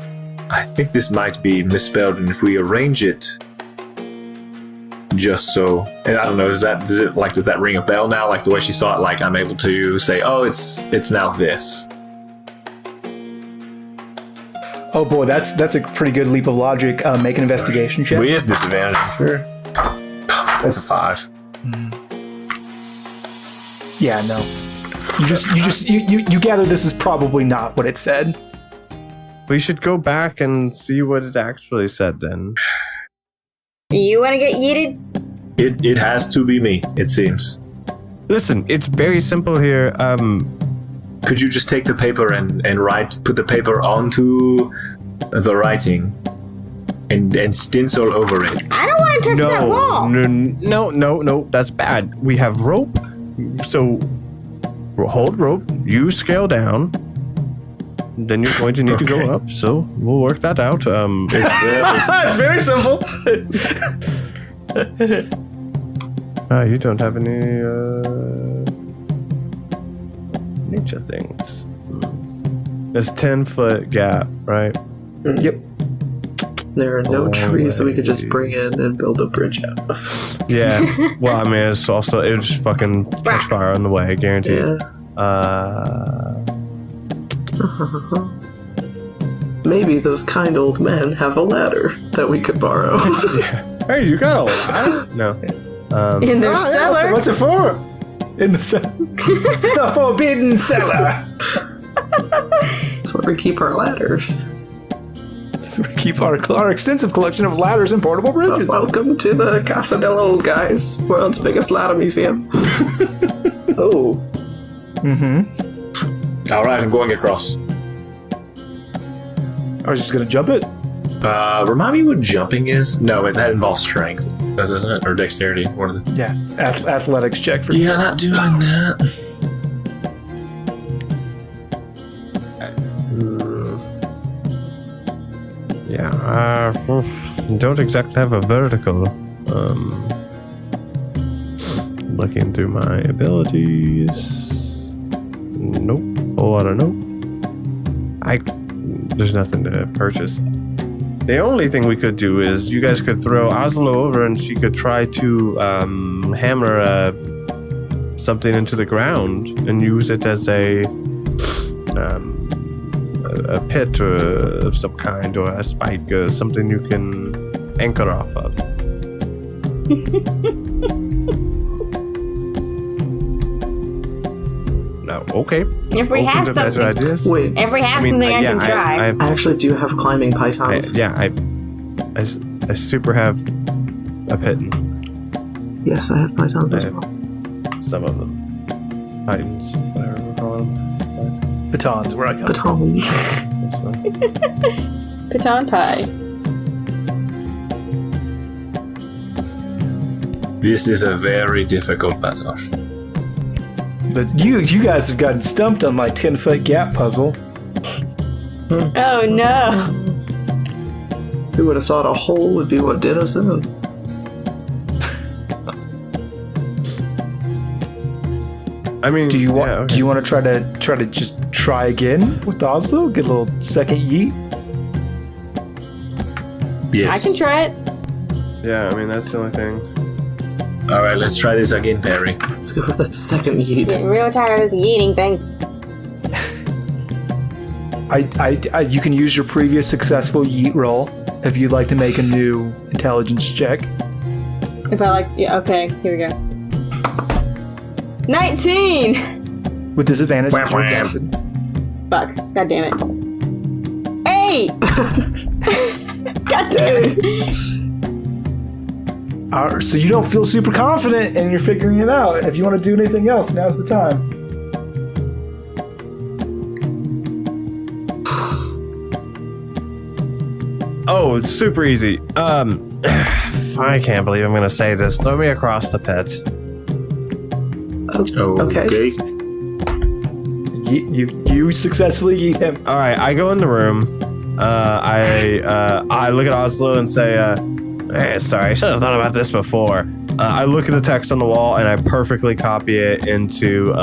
I think this might be misspelled, and if we arrange it just so, and I don't know, does that ring a bell now? The way she saw it, I'm able to say, oh, it's now this. Oh boy, that's a pretty good leap of logic. Make an investigation check. With disadvantage, I'm sure. That's a 5. Yeah, no. You gather this is probably not what it said. We should go back and see what it actually said then. You want to get yeeted? It has to be me, it seems. Listen, it's very simple here. Could you just take the paper and put the paper onto the writing and stencil over it? I don't want to touch that wall. No, that's bad. We have rope, so hold rope, you scale down, then you're going to need to go up, so we'll work that out. It's very simple. You don't have any nature things. There's 10-foot gap, right? Yep. There are no trees that we could just bring in and build a bridge out of. Yeah. Well, I mean, it's also it would just fucking catch fire on the way, guaranteed. Yeah. Maybe those kind old men have a ladder that we could borrow. Hey, you got a ladder? No. In their cellar. What's it for? In the cellar. The forbidden cellar. That's where we keep our ladders. That's where we keep our extensive collection of ladders and portable bridges. Welcome to the Casa del Old Guys, world's biggest ladder museum. Oh. Mm-hmm. All right, I'm going across. I was just gonna jump it. Remind me what jumping is? No, that involves strength, doesn't it? Or dexterity, one of the... Yeah, athletics check for Yeah, not doing that. Yeah, don't exactly have a vertical. Looking through my abilities. Nope. Oh, I don't know. There's nothing to purchase. The only thing we could do is you guys could throw Oslo over and she could try to hammer something into the ground and use it as a pit of some kind, or a spike, or something you can anchor off of. No, okay. If we have something, ideas. Wait, if we have something I can try. I actually do have climbing pythons. I super have a pitten. Yes, I have pythons as well. Some of them. Titans, whatever we're calling them. batons where I come Batons. Baton pie. This is a very difficult puzzle. But you guys have gotten stumped on my 10-foot gap puzzle. Oh no. Who would have thought a hole would be what did us in? I mean, Do you want? yeah, okay. Do you want to try again with Oslo? Get a little second yeet. Yes. I can try it. Yeah, I mean that's the only thing. All right, let's try this again, Perry. Let's go with that second yeet. Getting real tired of this yeeting thing. You can use your previous successful yeet roll if you'd like to make a new intelligence check. If I like, yeah, okay, here we go. 19! With disadvantage. Wham, wham. Rejected. Fuck, god damn it. 8! God damn it. So you don't feel super confident and you're figuring it out. If you want to do anything else, now's the time. Oh, it's super easy. I can't believe I'm gonna say this. Throw me across the pit. Okay. You successfully yeet him. All right, I go in the room. I look at Oslo and say, "Hey, sorry, I should have thought about this before." I look at the text on the wall and I perfectly copy it into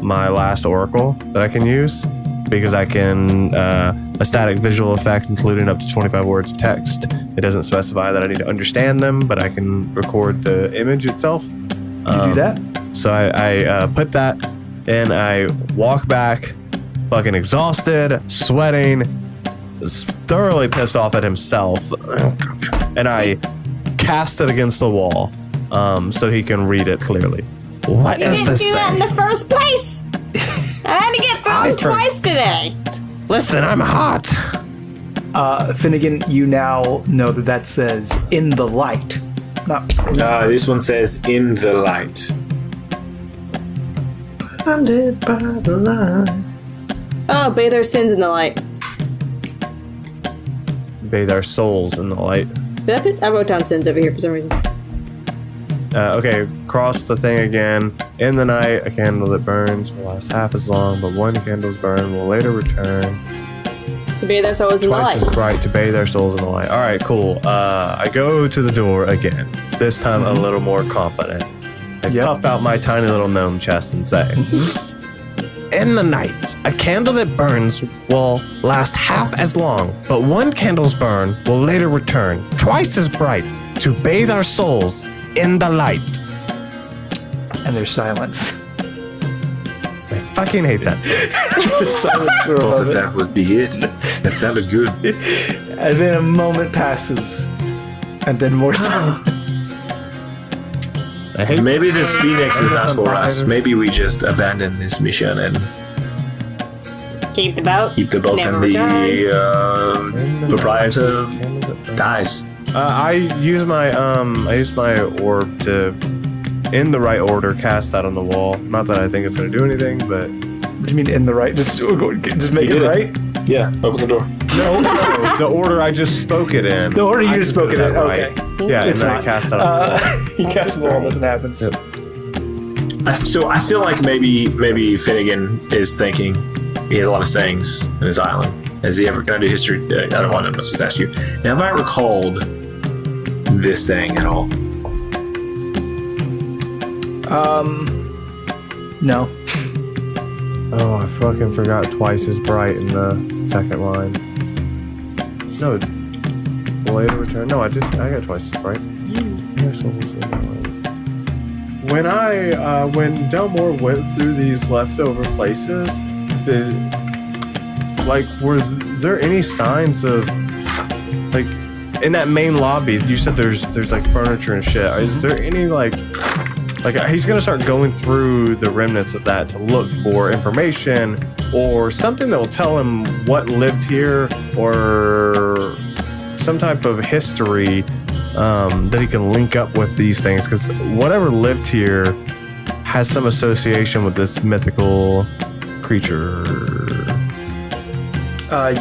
my last oracle that I can use, because I can a static visual effect including up to 25 words of text. It doesn't specify that I need to understand them, but I can record the image itself. You do that? So I put that and I walk back, fucking exhausted, sweating, thoroughly pissed off at himself, and I cast it against the wall so he can read it clearly. What You does didn't this do that in say? the first place! I had to get thrown twice today! Listen, I'm hot. Finnegan, you now know that says "in the light." Not. This one says "in the light." Blinded by the light. Oh, bathe their sins in the light. Bathe our souls in the light. Did I put? I wrote down sins over here for some reason. Okay, cross the thing again. In the night, a candle that burns will last half as long, but one candle's burn will later return. To bathe their souls in the Twice light. as bright to bathe their souls in the light. All right, cool. I go to the door again. This time a little more confident. I puff out my tiny little gnome chest and say, in the night. A candle that burns will last half as long, but one candle's burn will later return, twice as bright, to bathe our souls in the light. And there's silence. I fucking hate that. There's silence for a Thought moment. that would be it. That sounded good. And then a moment passes. And then more silence. I hate Maybe this Phoenix is not for us. Fire. Maybe we just abandon this mission and Keep the boat. keep the boat Never and return. the proprietor dies. I use my orb to, in the right order, cast that on the wall. Not that I think it's going to do anything, but What do you mean in the right? Just make You it did it. right? Yeah, open the door. no, the order I just spoke it in. The order you I just did spoke it in. that right. Okay. Yeah, and It's then I not. cast that on the wall. You cast the wall, nothing happens. Yep. So I feel like maybe Finnegan is thinking he has a lot of sayings in his island. Has he ever? Can I do history? I don't want to just ask you. Have I recalled this saying at all? No. Oh, I fucking forgot twice as bright in the second line. No, later return. No, I did. I got twice as bright. When Delmore went through these leftover places, were there any signs of, like, in that main lobby? You said there's like furniture and shit. Is there any like he's gonna start going through the remnants of that to look for information or something that will tell him what lived here or some type of history that he can link up with these things, because whatever lived here has some association with this mythical creature.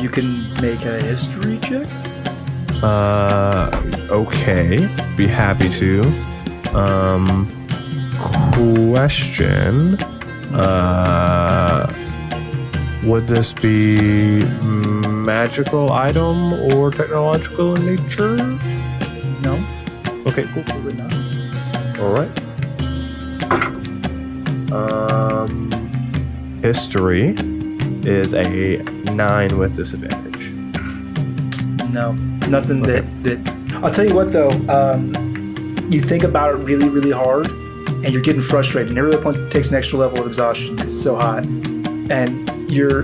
You can make a history check. Okay, be happy to. Question. Would this be magical item or technological in nature? No, Okay, cool. it would not. All right. History is a 9 with disadvantage. No, nothing Okay. that. I'll tell you what though. You think about it really, really hard, and you're getting frustrated. And every point takes an extra level of exhaustion. It's so hot, and you're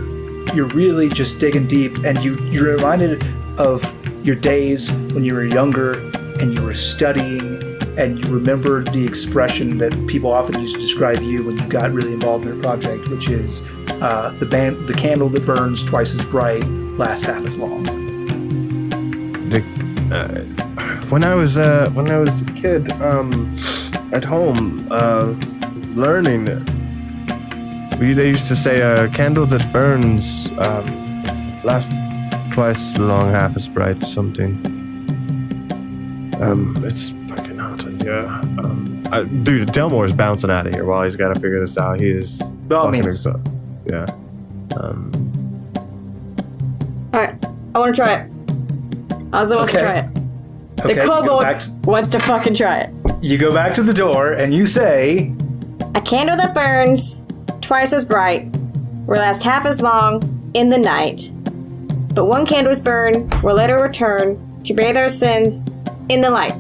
really just digging deep. And you're reminded of your days when you were younger and you were studying, and you remember the expression that people often use to describe you when you got really involved in a project, which is the candle that burns twice as bright lasts half as long. When I was a kid, at home, learning, they used to say a candle that burns lasts twice as long, half as bright, something. It's fucking hot in here. Dude, Delmore's bouncing out of here while he's got to figure this out. He is. By all fucking means. Yeah. Alright, I want to try it. Ozzy wants to Okay. try it. Okay, The you go kobold back- wants to fucking try it. You go back to the door and you say, A candle that burns twice as bright will last half as long in the night. But one candle's burn will later return to bathe our sins in the light.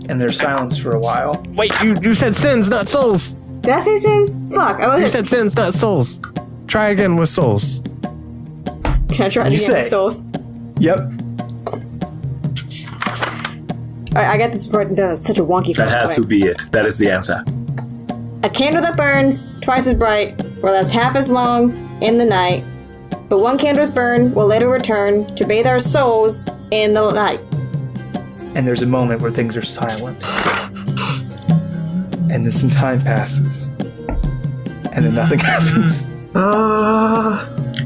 and there's silence for a while. Wait, you said sins, not souls. Did I say sins? Fuck, I You wasn't. said sins, not souls. Try again with souls. Can I try it You again with say. souls? Yep. Alright, I got this written down. It's such a wonky That fucking has way. to be it. That is the answer. A candle that burns twice as bright will last half as long in the night. But one candle's burn will later return to bathe our souls in the light. And there's a moment where things are silent. And then some time passes. And then nothing happens.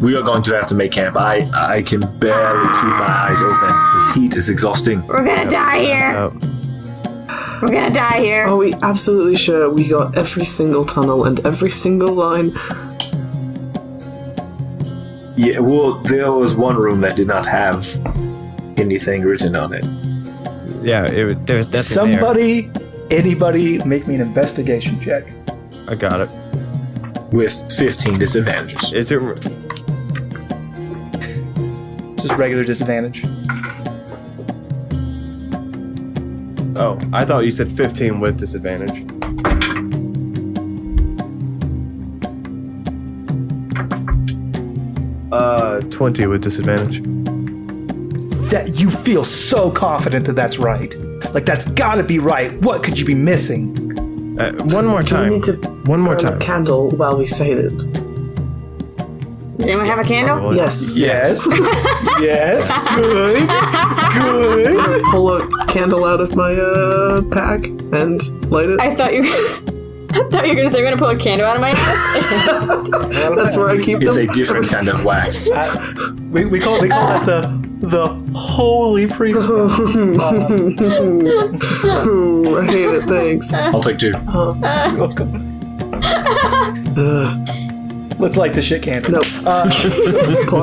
We are going to have to make camp. I can barely keep my eyes open. This heat is exhausting. We're gonna die here. We're gonna die here. Are we absolutely sure we got every single tunnel and every single line? Yeah, well, there was one room that did not have anything written on it. Yeah, there's nothing there. Somebody, anybody, make me an investigation check. I got it. with 15 disadvantages. Is it? Just regular disadvantage. Oh, I thought you said 15 with disadvantage. Uh, 20 with disadvantage. That you feel so confident that that's right. Like that's got to be right. What could you be missing? One more Do we time. need to One more burn a time. candle while we say it? Does anyone have a candle? Probably. Yes. Yes. Yes. Good. Good. Pull a candle out of my pack and light it. I thought you were going to say, I'm going to pull a candle out of my ass. That's where I keep It's them. a different kind of wax. We call that the holy priest. Ooh, I hate it. Thanks. I'll take 2. Let's light the shit candle. Nope. Pull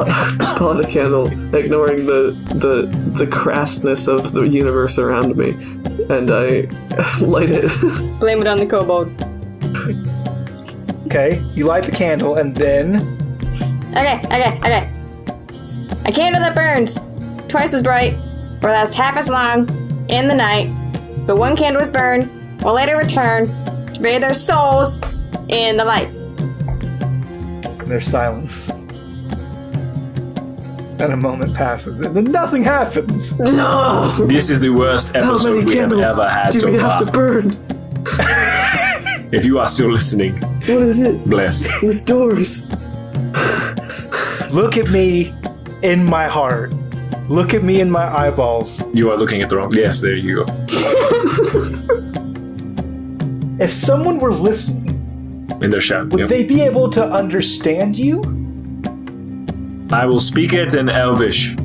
out a candle, ignoring the crassness of the universe around me, and I light it. Blame it on the kobold. Okay, you light the candle and then Okay. A candle that burns twice as bright or lasts half as long in the night, but one candle is burned will later return to bathe their souls in the light. there's silence. And a moment passes and then nothing happens. No! This is the worst How episode many we have candles ever had do so we have far. to burn? If you are still listening, What is it? bless. With doors. Look at me in my heart. Look at me in my eyeballs. You are looking at the wrong. Yes, there you go. If someone were listening, In their shadow. would Yep. they be able to understand you? I will speak it in Elvish.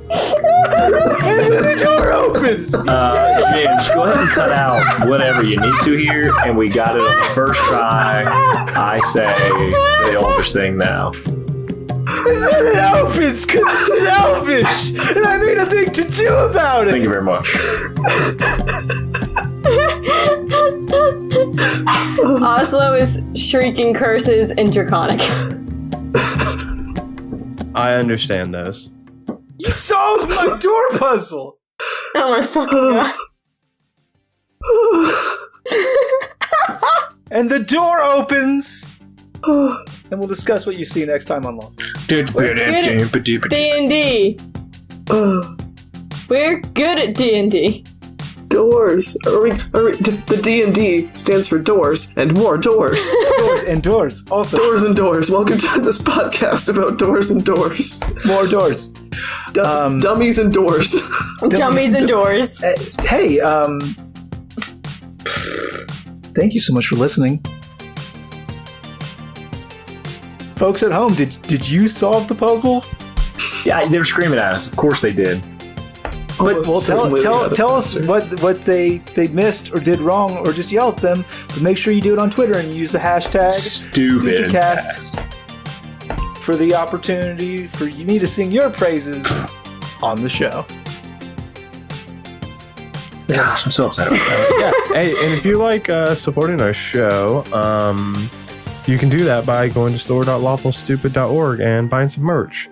The door opens. James, go ahead and cut out whatever you need to here, and we got it on the first try. I say the Elvish thing now. It opens because it's Elvish, and I made a thing to do about it. Thank you very much. Oslo is shrieking curses in Draconic. I understand those. You solved my door puzzle. Oh my fucking god. And the door opens. And we'll discuss what you see next time on Law. D&D. We're good at D&D. Doors. The D&D stands for doors and more doors. Doors and doors. Also, Doors and doors. Welcome to this podcast about doors and doors. more doors. Dummies and doors. Dummies and doors. Hey, thank you so much for listening. Folks at home, did you solve the puzzle? Yeah, they were screaming at us. Of course they did. Almost Well, certainly they had tell a us monster. what they missed or did wrong, or just yell at them. But make sure you do it on Twitter and use the hashtag Stupid. Stupidcast for the opportunity for me to sing your praises on the show. Gosh, I'm so upset about that. Yeah. Hey, and if you like supporting our show, you can do that by going to store.lawfulstupid.org and buying some merch.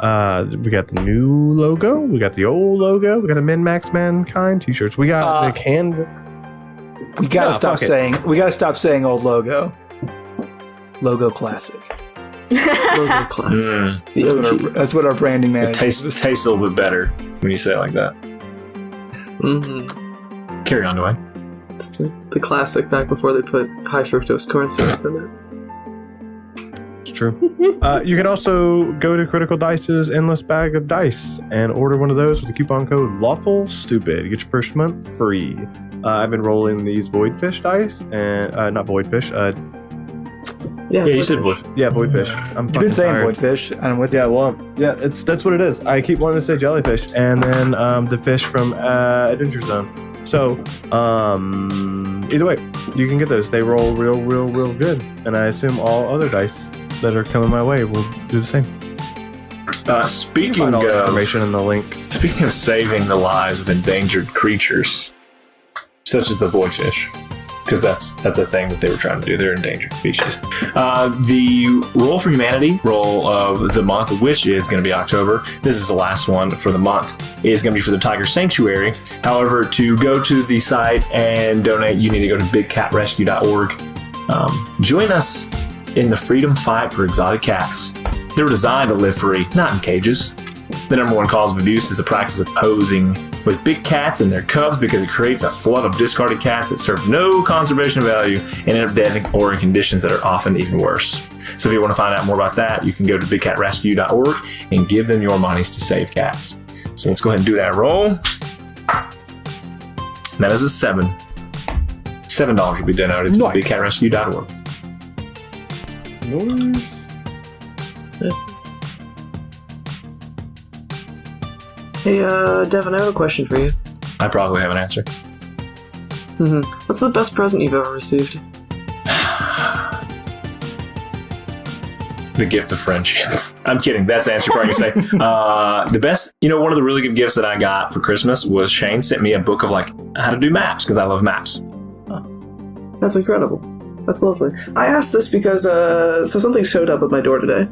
We got the new logo, we got the old logo, we got the Min-Max Mankind t-shirts, we got the canvas. We gotta No, stop fuck it. saying old logo. Logo classic. Logo class. The OG. That's what our branding It manager tastes a little bit better when you say it like that. Mm-hmm. Carry on, Dwayne. It's the classic back before they put high fructose corn syrup in it. It's true. You can also go to Critical Dice's Endless Bag of Dice and order one of those with the coupon code Lawful Stupid. You get your first month free. I've been rolling these Voidfish dice, and not Voidfish. Yeah, Yeah, you said wood. Yeah, Voidfish. You've been saying voidfish, and I'm with you. Yeah, well, yeah, that's what it is. I keep wanting to say jellyfish, and then the fish from Adventure Zone. So, either way, you can get those. They roll real good, and I assume all other dice that are coming my way will do the same. Speaking Find all the of information in the link. Speaking of saving the lives of endangered creatures, such as the voidfish, because that's a thing that they were trying to do. They're endangered species. The Roll for Humanity roll of the month, which is going to be October. This is the last one for the month. Is going to be for the Tiger Sanctuary. However, to go to the site and donate, you need to go to bigcatrescue.org. Join us in the freedom fight for exotic cats. They were designed to live free, not in cages. The number one cause of abuse is the practice of posing with big cats and their cubs because it creates a flood of discarded cats that serve no conservation value and end up dead or in conditions that are often even worse. So if you want to find out more about that, you can go to bigcatrescue.org and give them your monies to save cats. So let's go ahead and do that roll. That is a 7. $7 will be donated to bigcatrescue.org. Hey, Devin, I have a question for you. I probably have an answer. What's the best present you've ever received? The gift of friendship. I'm kidding. That's the answer you're probably going to say. The best, one of the really good gifts that I got for Christmas was Shane sent me a book of how to do maps because I love maps. That's incredible. That's lovely. I asked this because so something showed up at my door today,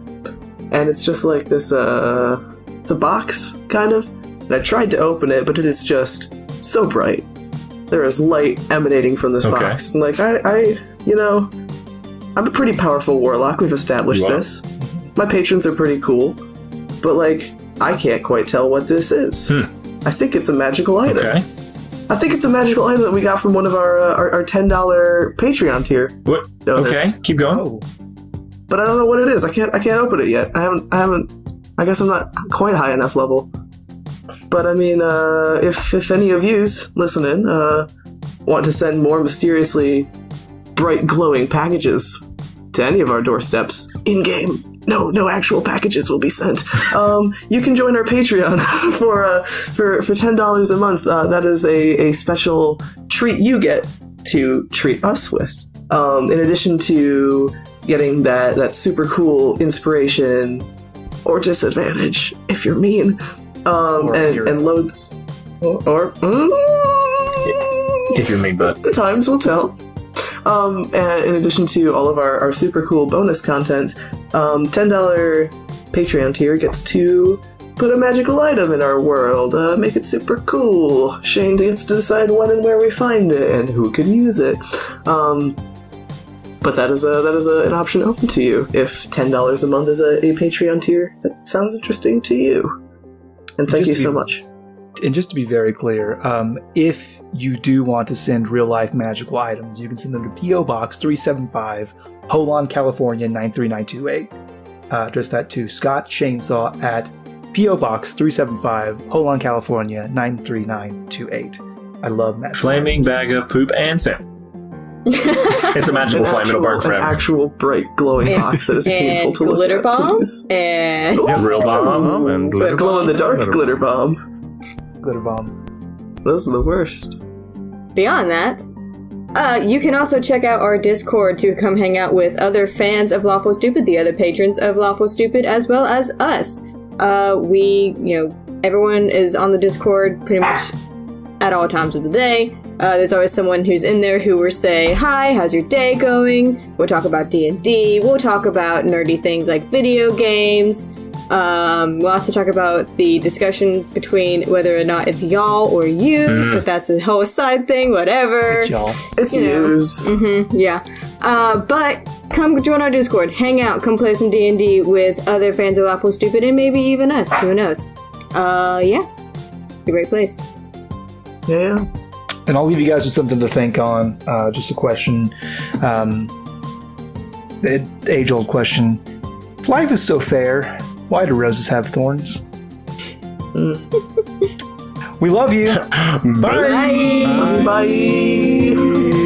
and it's just like this. It's a box, kind of. And I tried to open it, but it is just so bright. There is light emanating from this box. And I'm a pretty powerful warlock. We've established this. My patrons are pretty cool, but I can't quite tell what this is. I think it's a magical item. Okay. I think it's a magical item that we got from one of our $10 Patreon tier. What? Okay, keep going. But I don't know what it is. I can't open it yet. I haven't. I guess I'm not quite high enough level. But I mean, if any of yous listening want to send more mysteriously bright glowing packages to any of our doorsteps in game. No actual packages will be sent. You can join our Patreon for $10 a month. That is a special treat you get to treat us with. In addition to getting that super cool inspiration or disadvantage if you're mean, and loads or if you're mean, but the times will tell. And in addition to all of our super cool bonus content, $10 Patreon tier gets to put a magical item in our world, make it super cool. Shane gets to decide when and where we find it and who can use it. But that is an option open to you if $10 a month is a Patreon tier that sounds interesting to you. And thank you so much. And just to be very clear, if you do want to send real-life magical items, you can send them to P.O. Box 375, Holon, California 93928. Address that to Scott Chainsaw at P.O. Box 375, Holon, California 93928. I love magic. Flaming bag of poop and sand. It's a magical flame. It'll burn forever. An actual bright glowing box that is painful to look glitter at. bomb Please. and Real bomb and glitter glow in the dark glitter bomb. Glitter bomb. Those are the worst. beyond that, you can also check out our Discord to come hang out with other fans of Lawful Stupid, the other patrons of Lawful Stupid, as well as us. Everyone is on the Discord pretty much at all times of the day. There's always someone who's in there who will say, hi, how's your day going? We'll talk about D&D. We'll talk about nerdy things like video games. We'll also talk about the discussion between whether or not it's y'all or yous, but that's a whole side thing, whatever. It's y'all. It's yous. Yeah. But come join our Discord, hang out, come play some D&D with other fans of Lawful Stupid, and maybe even us. Who knows? Yeah. A great place. Yeah. And I'll leave you guys with something to think on. Just a question. The age-old question. If life is so fair, why do roses have thorns? We love you. Bye. Bye. Bye.